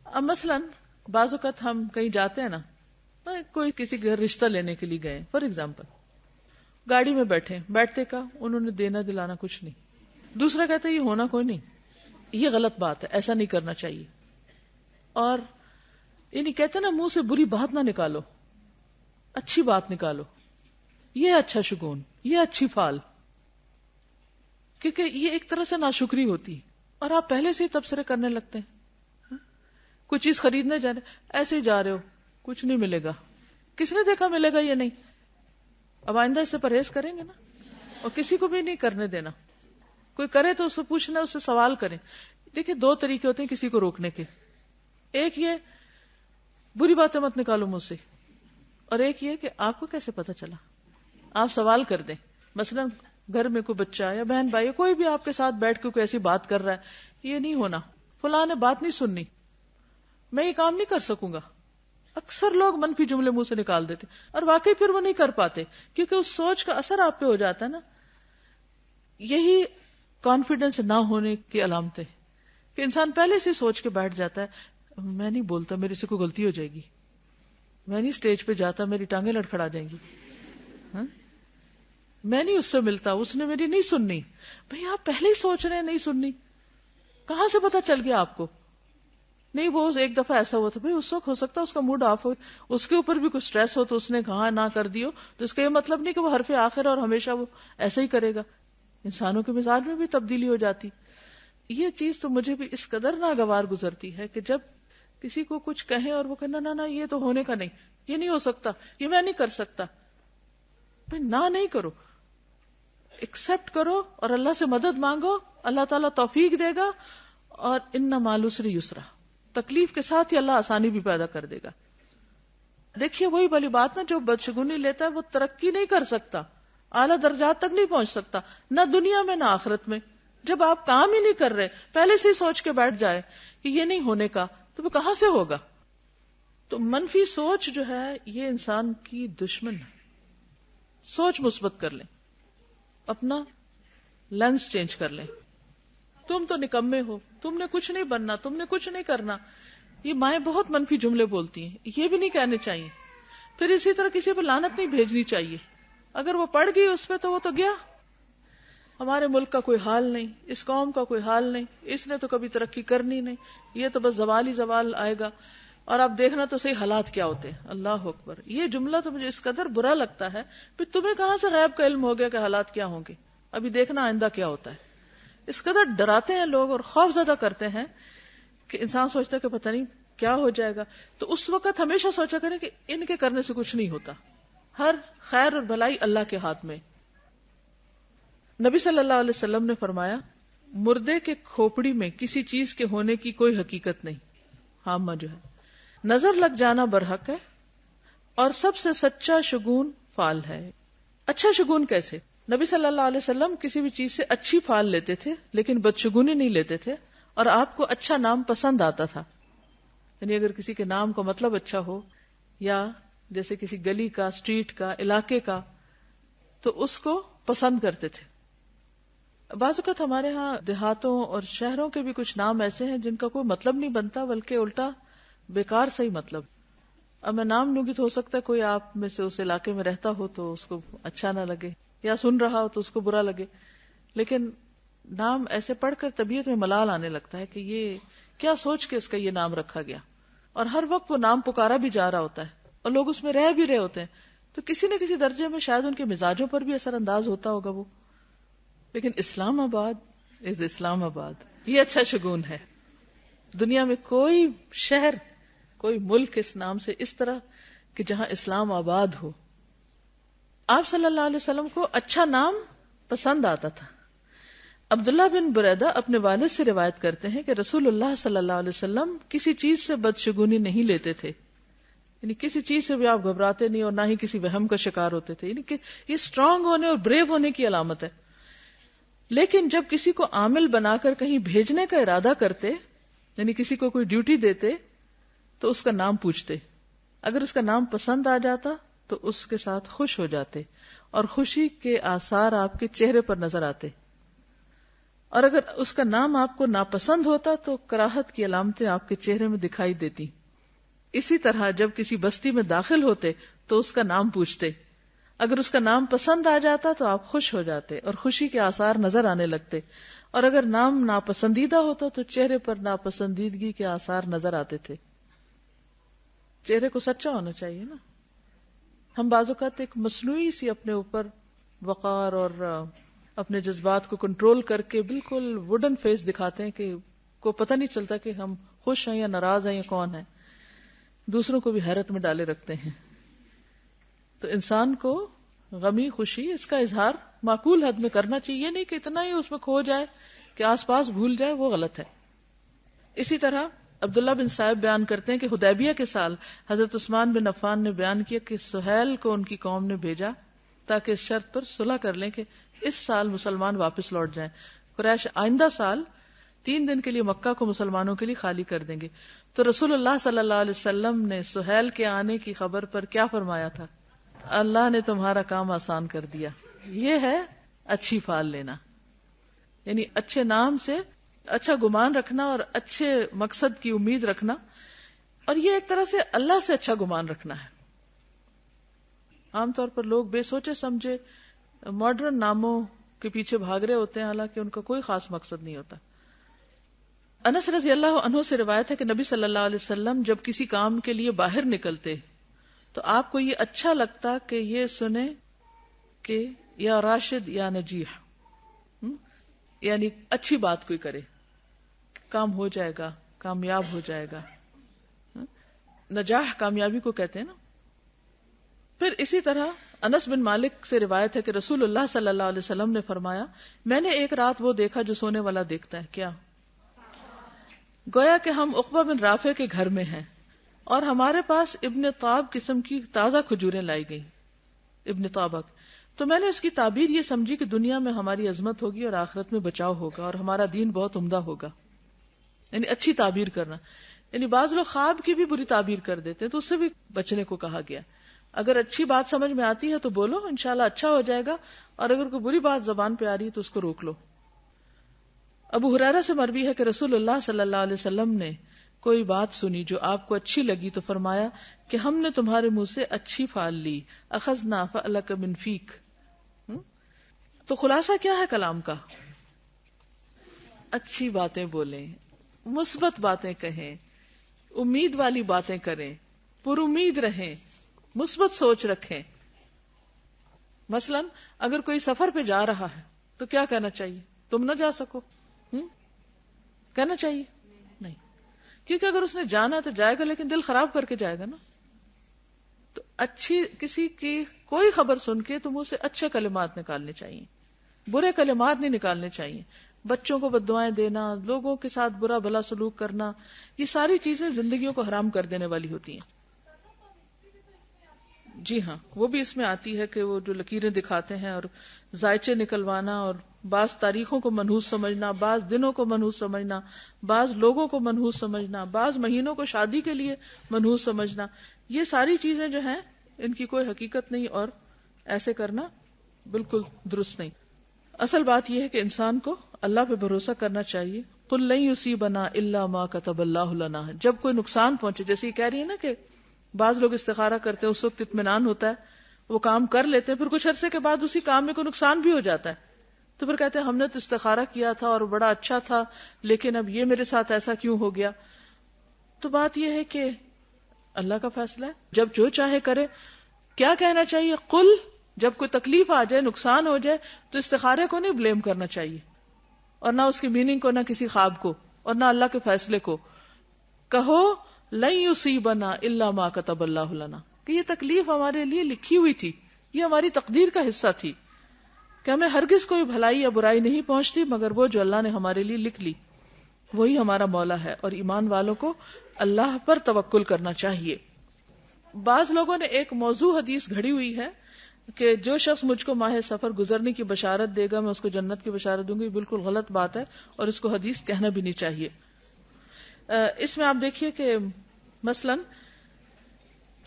اب مثلاً بعض اوقات ہم کہیں جاتے ہیں نا، کوئی کسی گھر رشتہ لینے کے لیے گئے، فار ایگزامپل گاڑی میں بیٹھتے کا انہوں نے دینا دلانا کچھ نہیں، دوسرا کہتا ہے یہ ہونا کوئی نہیں. یہ غلط بات ہے، ایسا نہیں کرنا چاہیے. اور یعنی کہتے نا منہ سے بری بات نہ نکالو، اچھی بات نکالو. یہ اچھا شگون، یہ اچھی فعال، کیونکہ یہ ایک طرح سے ناشکری ہوتی اور آپ پہلے سے ہی تبصرے کرنے لگتے ہیں. کوئی چیز خریدنے جا رہے، ایسے ہی جا رہے ہو، کچھ نہیں ملے گا. کس نے دیکھا ملے گا یہ نہیں. اب آئندہ اس سے پرہیز کریں گے نا، اور کسی کو بھی نہیں کرنے دینا. کوئی کرے تو اس سے پوچھنا، اس سے سوال کریں. دیکھیں دو طریقے ہوتے ہیں کسی کو روکنے کے. ایک یہ بری باتیں مت نکالو مجھ سے، اور ایک یہ کہ آپ کو کیسے پتا چلا. آپ سوال کر دیں. مثلا گھر میں کوئی بچہ یا بہن بھائی کوئی بھی آپ کے ساتھ بیٹھ کے کوئی ایسی بات کر رہا ہے، یہ نہیں ہونا، فلاں نے بات نہیں سننی، میں یہ کام نہیں کر سکوں گا. اکثر لوگ منفی جملے منہ سے نکال دیتے اور واقعی پھر وہ نہیں کر پاتے، کیونکہ اس سوچ کا اثر آپ پہ ہو جاتا ہے نا. یہی کانفیڈنس نہ ہونے کی علامتیں کہ انسان پہلے سے سوچ کے بیٹھ جاتا ہے میں نہیں بولتا، میرے سے کوئی غلطی ہو جائے گی، میں نہیں سٹیج پہ جاتا، میری ٹانگیں لڑکھڑا جائیں گی، میں نہیں اس سے ملتا، اس نے میری نہیں سننی. بھئی آپ پہلے ہی سوچ رہے ہیں نہیں سننی، کہاں سے پتا چل گیا آپ کو؟ نہیں وہ ایک دفعہ ایسا ہوا تھا بھائی، اس وقت ہو سکتا ہے اس کا موڈ آف ہو، اس کے اوپر بھی کچھ سٹریس ہو تو اس نے کہا نہ کر دیو، تو اس کا یہ مطلب نہیں کہ وہ حرف آخر اور ہمیشہ وہ ایسا ہی کرے گا. انسانوں کے مزاج میں بھی تبدیلی ہو جاتی. یہ چیز تو مجھے بھی اس قدر ناگوار گزرتی ہے کہ جب کسی کو کچھ کہیں اور وہ کہنا نہ یہ تو ہونے کا نہیں، یہ نہیں ہو سکتا، یہ میں نہیں کر سکتا. بھائی نہ نہیں کرو، ایکسپٹ کرو اور اللہ سے مدد مانگو، اللہ تعالیٰ توفیق دے گا. اور ان مع العسر یسرا، تکلیف کے ساتھ ہی اللہ آسانی بھی پیدا کر دے گا. دیکھیے وہی والی بات نا، جو بدشگونی لیتا ہے وہ ترقی نہیں کر سکتا، اعلیٰ درجات تک نہیں پہنچ سکتا، نہ دنیا میں نہ آخرت میں. جب آپ کام ہی نہیں کر رہے، پہلے سے ہی سوچ کے بیٹھ جائے کہ یہ نہیں ہونے کا، تو وہ کہاں سے ہوگا؟ تو منفی سوچ جو ہے یہ انسان کی دشمن ہے. سوچ مثبت کر لیں، اپنا لینس چینج کر لیں. تم تو نکمے ہو، تم نے کچھ نہیں بننا، تم نے کچھ نہیں کرنا. یہ مائیں بہت منفی جملے بولتی ہیں، یہ بھی نہیں کہنے چاہیے. پھر اسی طرح کسی پہ لعنت نہیں بھیجنی چاہیے. اگر وہ پڑ گئی اس پہ تو وہ تو گیا. ہمارے ملک کا کوئی حال نہیں، اس قوم کا کوئی حال نہیں، اس نے تو کبھی ترقی کرنی نہیں، یہ تو بس زوال ہی زوال آئے گا. اور آپ دیکھنا تو صحیح حالات کیا ہوتے ہیں. اللہ اکبر. یہ جملہ تو مجھے اس قدر برا لگتا ہے. پھر تمہیں کہاں سے غیب کا علم ہو گیا کہ حالات کیا ہوں گے؟ ابھی دیکھنا آئندہ کیا ہوتا ہے. اس قدر ڈراتے ہیں لوگ اور خوف زدہ کرتے ہیں کہ انسان سوچتا ہے کہ پتہ نہیں کیا ہو جائے گا. تو اس وقت ہمیشہ سوچا کریں کہ ان کے کرنے سے کچھ نہیں ہوتا، ہر خیر اور بھلائی اللہ کے ہاتھ میں. نبی صلی اللہ علیہ وسلم نے فرمایا، مردے کے کھوپڑی میں کسی چیز کے ہونے کی کوئی حقیقت نہیں. حامہ جو ہے نظر لگ جانا برحق ہے، اور سب سے سچا شگون فال ہے. اچھا شگون کیسے؟ نبی صلی اللہ علیہ وسلم کسی بھی چیز سے اچھی فال لیتے تھے لیکن بدشگونی نہیں لیتے تھے. اور آپ کو اچھا نام پسند آتا تھا. یعنی اگر کسی کے نام کا مطلب اچھا ہو، یا جیسے کسی گلی کا، اسٹریٹ کا، علاقے کا، تو اس کو پسند کرتے تھے. بعض اوقات ہمارے ہاں دیہاتوں اور شہروں کے بھی کچھ نام ایسے ہیں جن کا کوئی مطلب نہیں بنتا، بلکہ الٹا بیکار صحیح مطلب. اب میں نام لوں گی تو ہو سکتا ہے کوئی آپ میں سے اس علاقے میں رہتا ہو تو اس کو اچھا نہ لگے، یا سن رہا ہو تو اس کو برا لگے. لیکن نام ایسے پڑھ کر طبیعت میں ملال آنے لگتا ہے کہ یہ کیا سوچ کے اس کا یہ نام رکھا گیا. اور ہر وقت وہ نام پکارا بھی جا رہا ہوتا ہے اور لوگ اس میں رہ بھی رہے ہوتے ہیں. تو کسی نہ کسی درجے میں شاید ان کے مزاجوں پر بھی اثر انداز ہوتا ہوگا وہ. لیکن اسلام آباد از اسلام آباد، یہ اچھا شگون ہے. دنیا میں کوئی شہر، کوئی ملک اس نام سے اس طرح کہ جہاں اسلام آباد ہو. آپ صلی اللہ علیہ وسلم کو اچھا نام پسند آتا تھا. عبداللہ بن بریدہ اپنے والد سے روایت کرتے ہیں کہ رسول اللہ صلی اللہ علیہ وسلم کسی چیز سے بدشگونی نہیں لیتے تھے. یعنی کسی چیز سے بھی آپ گھبراتے نہیں اور نہ ہی کسی وہم کا شکار ہوتے تھے. یعنی کہ یہ اسٹرانگ ہونے اور بریو ہونے کی علامت ہے. لیکن جب کسی کو عامل بنا کر کہیں بھیجنے کا ارادہ کرتے، یعنی کسی کو کوئی ڈیوٹی دیتے، تو اس کا نام پوچھتے. اگر اس کا نام پسند آ جاتا تو اس کے ساتھ خوش ہو جاتے اور خوشی کے آثار آپ کے چہرے پر نظر آتے. اور اگر اس کا نام آپ کو ناپسند ہوتا تو کراہت کی علامتیں آپ کے چہرے میں دکھائی دیتی. اسی طرح جب کسی بستی میں داخل ہوتے تو اس کا نام پوچھتے. اگر اس کا نام پسند آ جاتا تو آپ خوش ہو جاتے اور خوشی کے آثار نظر آنے لگتے. اور اگر نام ناپسندیدہ ہوتا تو چہرے پر ناپسندیدگی کے آثار نظر آتے تھے. چہرے کو سچا ہونا چاہیے نا. ہم بعض اوقات ایک مصنوعی سی اپنے اوپر وقار اور اپنے جذبات کو کنٹرول کر کے بالکل ووڈن فیس دکھاتے ہیں کہ کو پتہ نہیں چلتا کہ ہم خوش ہیں یا ناراض ہیں یا کون ہیں. دوسروں کو بھی حیرت میں ڈالے رکھتے ہیں. تو انسان کو غمی خوشی اس کا اظہار معقول حد میں کرنا چاہیے. نہیں کہ اتنا ہی اس میں کھو جائے کہ آس پاس بھول جائے، وہ غلط ہے. اسی طرح عبداللہ بن صائب بیان کرتے ہیں کہ حدیبیہ کے سال حضرت عثمان بن عفان نے بیان کیا کہ سہیل کو ان کی قوم نے بھیجا تاکہ اس شرط پر صلح کر لیں کہ اس سال مسلمان واپس لوٹ جائیں. قریش آئندہ سال 3 دن کے لیے مکہ کو مسلمانوں کے لیے خالی کر دیں گے. تو رسول اللہ صلی اللہ علیہ وسلم نے سہیل کے آنے کی خبر پر کیا فرمایا تھا؟ اللہ نے تمہارا کام آسان کر دیا. یہ ہے اچھی فال لینا، یعنی اچھے نام سے اچھا گمان رکھنا اور اچھے مقصد کی امید رکھنا. اور یہ ایک طرح سے اللہ سے اچھا گمان رکھنا ہے. عام طور پر لوگ بے سوچے سمجھے ماڈرن ناموں کے پیچھے بھاگ رہے ہوتے ہیں، حالانکہ ان کا کوئی خاص مقصد نہیں ہوتا. انس رضی اللہ عنہ سے روایت ہے کہ نبی صلی اللہ علیہ وسلم جب کسی کام کے لیے باہر نکلتے تو آپ کو یہ اچھا لگتا کہ یہ سنے کہ یا راشد یا نجیح، یعنی اچھی بات کوئی کرے، کام ہو جائے گا، کامیاب ہو جائے گا. نجاح کامیابی کو کہتے ہیں نا. پھر اسی طرح انس بن مالک سے روایت ہے کہ رسول اللہ صلی اللہ علیہ وسلم نے فرمایا، میں نے ایک رات وہ دیکھا جو سونے والا دیکھتا ہے. کیا؟ گویا کہ ہم عقبہ بن رافع کے گھر میں ہیں اور ہمارے پاس ابن طاب قسم کی تازہ کھجوریں لائی گئی. ابن طابق. تو میں نے اس کی تعبیر یہ سمجھی کہ دنیا میں ہماری عظمت ہوگی اور آخرت میں بچاؤ ہوگا اور ہمارا دین بہت عمدہ ہوگا. یعنی اچھی تعبیر کرنا. یعنی بعض لوگ خواب کی بھی بری تعبیر کر دیتے ہیں تو اس سے بھی بچنے کو کہا گیا. اگر اچھی بات سمجھ میں آتی ہے تو بولو، انشاءاللہ اچھا ہو جائے گا، اور اگر کوئی بری بات زبان پہ آ رہی ہے تو اس کو روک لو. ابو ہریرہ سے مروی ہے کہ رسول اللہ صلی اللہ علیہ وسلم نے کوئی بات سنی جو آپ کو اچھی لگی تو فرمایا کہ ہم نے تمہارے منہ سے اچھی پھال لی، اخذنا فألک من فیک. تو خلاصہ کیا ہے کلام کا؟ اچھی باتیں بولیں، مثبت باتیں کہیں، امید والی باتیں کریں، پر امید رہیں، مثبت سوچ رکھیں. مثلا اگر کوئی سفر پہ جا رہا ہے تو کیا کہنا چاہیے؟ تم نہ جا سکو، کہنا چاہیے؟ نہیں، کیونکہ اگر اس نے جانا تو جائے گا لیکن دل خراب کر کے جائے گا نا. تو اچھی کسی کی کوئی خبر سن کے تم اسے اچھے کلمات نکالنے چاہیے، برے کلمات نہیں نکالنے چاہیے. بچوں کو بددعائیں دینا، لوگوں کے ساتھ برا بھلا سلوک کرنا، یہ ساری چیزیں زندگیوں کو حرام کر دینے والی ہوتی ہیں. جی ہاں، وہ بھی اس میں آتی ہے کہ وہ جو لکیریں دکھاتے ہیں اور ذائچے نکلوانا، اور بعض تاریخوں کو منحوس سمجھنا، بعض دنوں کو منحوس سمجھنا، بعض لوگوں کو منحوس سمجھنا، بعض مہینوں کو شادی کے لیے منحوس سمجھنا، یہ ساری چیزیں جو ہیں ان کی کوئی حقیقت نہیں اور ایسے کرنا بالکل درست نہیں. اصل بات یہ ہے کہ انسان کو اللہ پہ بھروسہ کرنا چاہیے. قل لن یصیبنا الا ما کتب اللہ لنا. جب کوئی نقصان پہنچے، جیسے یہ کہہ رہی ہے نا کہ بعض لوگ استخارہ کرتے ہیں، اس وقت اطمینان ہوتا ہے، وہ کام کر لیتے ہیں، پھر کچھ عرصے کے بعد اسی کام میں کوئی نقصان بھی ہو جاتا ہے تو پھر کہتے ہیں ہم نے تو استخارہ کیا تھا اور بڑا اچھا تھا لیکن اب یہ میرے ساتھ ایسا کیوں ہو گیا. تو بات یہ ہے کہ اللہ کا فیصلہ ہے، جب جو چاہے کرے. کیا کہنا چاہیے؟ قل. جب کوئی تکلیف آ جائے، نقصان ہو جائے تو استخارے کو نہیں بلیم کرنا چاہیے، اور نہ اس کی میننگ کو، نہ کسی خواب کو، اور نہ اللہ کے فیصلے کو. کہو لن یصیبنا الا ما کتب اللہ لنا، کہ یہ تکلیف ہمارے لیے لکھی ہوئی تھی، یہ ہماری تقدیر کا حصہ تھی، کہ ہمیں ہرگز کوئی بھلائی یا برائی نہیں پہنچتی مگر وہ جو اللہ نے ہمارے لیے لکھ لی، وہی ہمارا مولا ہے. اور ایمان والوں کو اللہ پر توکل کرنا چاہیے. بعض لوگوں نے ایک موضوع حدیث گھڑی ہوئی ہے کہ جو شخص مجھ کو ماہ سفر گزرنے کی بشارت دے گا میں اس کو جنت کی بشارت دوں گی. بالکل غلط بات ہے اور اس کو حدیث کہنا بھی نہیں چاہیے. اس میں آپ دیکھیے کہ مثلا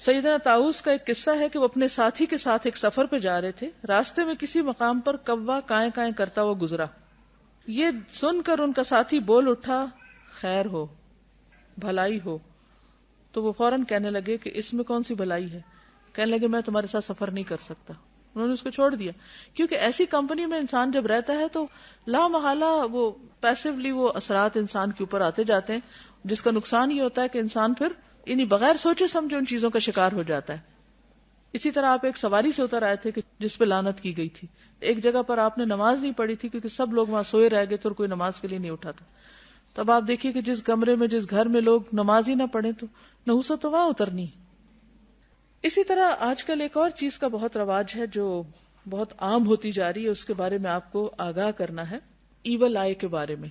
سیدنا طاؤس کا ایک قصہ ہے کہ وہ اپنے ساتھی کے ساتھ ایک سفر پہ جا رہے تھے. راستے میں کسی مقام پر کوا کائیں کائیں کرتا ہوا گزرا. یہ سن کر ان کا ساتھی بول اٹھا خیر ہو، بھلائی ہو. تو وہ فوراً کہنے لگے کہ اس میں کون سی بھلائی ہے؟ کہنے لگے میں تمہارے ساتھ سفر نہیں کر سکتا. انہوں نے اس کو چھوڑ دیا، کیونکہ ایسی کمپنی میں انسان جب رہتا ہے تو لا محالہ وہ پیسیولی وہ اثرات انسان کے اوپر آتے جاتے ہیں، جس کا نقصان یہ ہوتا ہے کہ انسان پھر یعنی بغیر سوچے سمجھے ان چیزوں کا شکار ہو جاتا ہے. اسی طرح آپ ایک سواری سے اتر آئے تھے کہ جس پہ لعنت کی گئی تھی. ایک جگہ پر آپ نے نماز نہیں پڑھی تھی کیونکہ سب لوگ وہاں سوئے رہ گئے تھے اور کوئی نماز کے لیے نہیں اٹھا تھا. تو اب آپ دیکھیے کہ جس کمرے میں جس گھر میں لوگ نماز ہی نہ پڑھیں تو نحوست تو وہاں اترنی. اسی طرح آج کل ایک اور چیز کا بہت رواج ہے جو بہت عام ہوتی جا رہی ہے، اس کے بارے میں آپ کو آگاہ کرنا ہے. ایول آئی کے بارے میں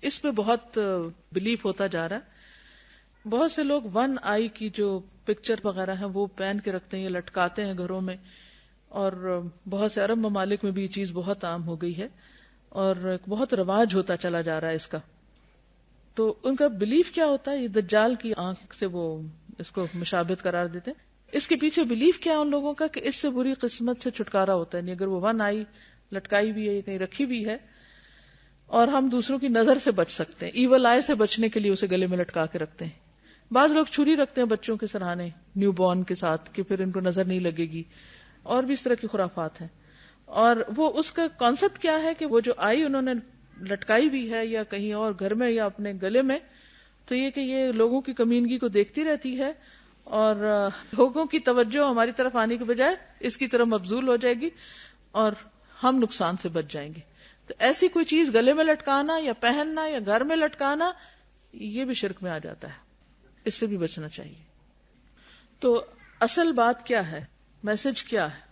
اس پہ بہت بلیف ہوتا جا رہا ہے. بہت سے لوگ ون آئی کی جو پکچر وغیرہ ہیں وہ پہن کے رکھتے ہیں یا لٹکاتے ہیں گھروں میں، اور بہت سے عرب ممالک میں بھی یہ چیز بہت عام ہو گئی ہے اور بہت رواج ہوتا چلا جا رہا ہے اس کا. تو ان کا بلیف کیا ہوتا ہے؟ یہ دجال کی آنکھ سے وہ اس کو مشابہت قرار دیتے ہیں. اس کے پیچھے بلیف کیا ہے ان لوگوں کا کہ اس سے بری قسمت سے چھٹکارا ہوتا ہے. نہیں اگر وہ ون آئی لٹکائی بھی ہے یا کہیں رکھی بھی ہے اور ہم دوسروں کی نظر سے بچ سکتے ہیں. ایول آئی سے بچنے کے لیے اسے گلے میں لٹکا کے رکھتے ہیں. بعض لوگ چھری رکھتے ہیں بچوں کے سرہانے نیو بورن کے ساتھ کہ پھر ان کو نظر نہیں لگے گی، اور بھی اس طرح کی خرافات ہیں. اور وہ اس کا کانسیپٹ کیا ہے کہ وہ جو آئی انہوں نے لٹکائی بھی ہے یا کہیں اور گھر میں یا اپنے گلے میں، تو یہ کہ یہ لوگوں کی کمینگی کو دیکھتی رہتی ہے اور لوگوں کی توجہ ہماری طرف آنے کے بجائے اس کی طرف مبذول ہو جائے گی اور ہم نقصان سے بچ جائیں گے. تو ایسی کوئی چیز گلے میں لٹکانا یا پہننا یا گھر میں لٹکانا یہ بھی شرک میں آ جاتا ہے، اس سے بھی بچنا چاہیے. تو اصل بات کیا ہے، میسج کیا ہے؟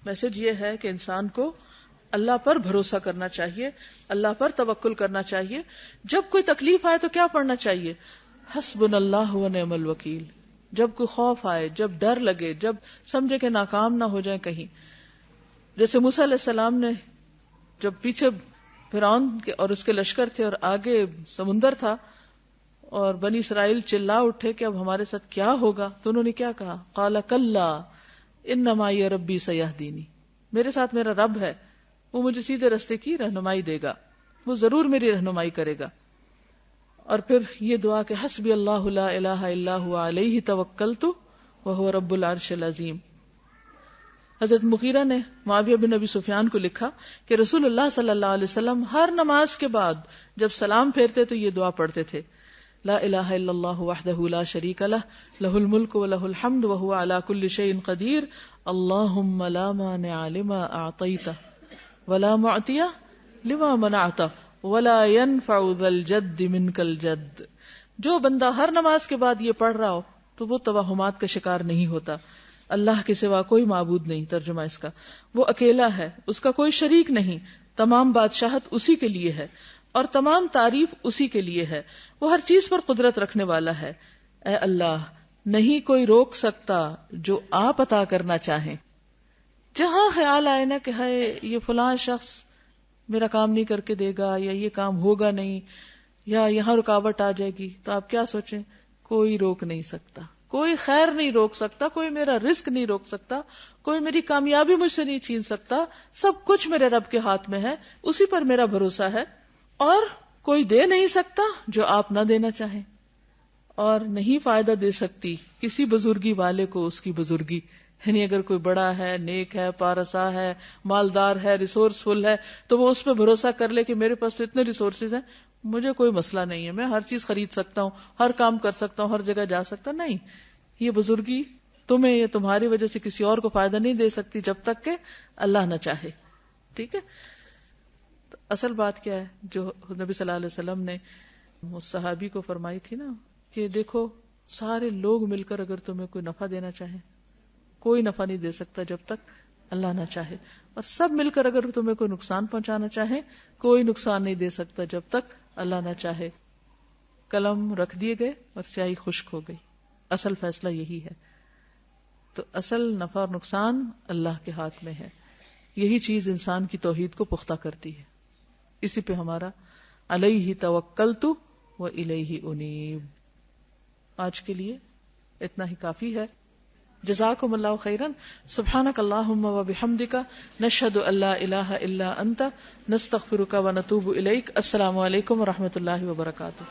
میسج یہ ہے کہ انسان کو اللہ پر بھروسہ کرنا چاہیے، اللہ پر توکل کرنا چاہیے. جب کوئی تکلیف آئے تو کیا پڑھنا چاہیے؟ حسبنا اللہ و نعم الوکیل. جب کوئی خوف آئے، جب ڈر لگے، جب سمجھے کہ ناکام نہ ہو جائیں کہیں، جیسے موسیٰ علیہ السلام نے جب پیچھے فرعون اور اس کے لشکر تھے اور آگے سمندر تھا اور بنی اسرائیل چلا اٹھے کہ اب ہمارے ساتھ کیا ہوگا، تو انہوں نے کیا کہا؟ قال کلا ان معی ربی سیہدینی. میرے ساتھ میرا رب ہے، وہ مجھے سیدھے رستے کی رہنمائی دے گا، وہ ضرور میری رہنمائی کرے گا. اور پھر یہ دعا کہ حسبی اللہ لا الہ الا هو علیہ توکلت وہو رب العرش العظیم. حضرت مغیرہ نے معاویہ بن ابی سفیان کو لکھا کہ رسول اللہ صلی اللہ علیہ وسلم ہر نماز کے بعد جب سلام پھیرتے تو یہ دعا پڑھتے تھے، لا الہ الا اللہ وحدہ لا شریک لہ لہ الملک ولہ الحمد وہو علی کل شیء قدیر اللہم لا مانع لما اعطیت ولا معطی لما منعت ولا ينفع ذا الجد منک الجد. جو بندہ ہر نماز کے بعد یہ پڑھ رہا ہو تو وہ توہمات کا شکار نہیں ہوتا. اللہ کے سوا کوئی معبود نہیں، ترجمہ اس کا، وہ اکیلا ہے، اس کا کوئی شریک نہیں، تمام بادشاہت اسی کے لیے ہے اور تمام تعریف اسی کے لیے ہے، وہ ہر چیز پر قدرت رکھنے والا ہے. اے اللہ، نہیں کوئی روک سکتا جو آپ عطا کرنا چاہیں. جہاں خیال آئے نا کہ ہائے یہ فلاں شخص میرا کام نہیں کر کے دے گا یا یہ کام ہوگا نہیں یا یہاں رکاوٹ آ جائے گی، تو آپ کیا سوچیں؟ کوئی روک نہیں سکتا، کوئی خیر نہیں روک سکتا، کوئی میرا رزق نہیں روک سکتا، کوئی میری کامیابی مجھ سے نہیں چھین سکتا. سب کچھ میرے رب کے ہاتھ میں ہے، اسی پر میرا بھروسہ ہے. اور کوئی دے نہیں سکتا جو آپ نہ دینا چاہیں، اور نہیں فائدہ دے سکتی کسی بزرگی والے کو اس کی بزرگی. یعنی اگر کوئی بڑا ہے، نیک ہے، پارسا ہے، مالدار ہے، ریسورسفل ہے، تو وہ اس پہ بھروسہ کر لے کہ میرے پاس تو اتنے ریسورسز ہیں، مجھے کوئی مسئلہ نہیں ہے، میں ہر چیز خرید سکتا ہوں، ہر کام کر سکتا ہوں، ہر جگہ جا سکتا. نہیں، یہ بزرگی تمہیں یا تمہاری وجہ سے کسی اور کو فائدہ نہیں دے سکتی جب تک کہ اللہ نہ چاہے. ٹھیک ہے؟ تو اصل بات کیا ہے جو نبی صلی اللہ علیہ وسلم نے اس صحابی کو فرمائی تھی نا کہ دیکھو سارے لوگ مل کر اگر تمہیں کوئی نفع دینا چاہیں، کوئی نفع نہیں دے سکتا جب تک اللہ نہ چاہے، اور سب مل کر اگر تمہیں کوئی نقصان پہنچانا چاہے، کوئی نقصان نہیں دے سکتا جب تک اللہ نہ چاہے. قلم رکھ دیے گئے اور سیاہی خشک ہو گئی. اصل فیصلہ یہی ہے. تو اصل نفع اور نقصان اللہ کے ہاتھ میں ہے. یہی چیز انسان کی توحید کو پختہ کرتی ہے. اسی پہ ہمارا علیہ توکلت و الیہ انیب. آج کے لیے اتنا ہی کافی ہے. جزاکم اللہ خیرن. سبحانک اللہم و بحمدک نشہد ان لا الہ الا انت نستغفرک و نتوب الیک. السلام علیکم و رحمۃ اللہ وبرکاتہ.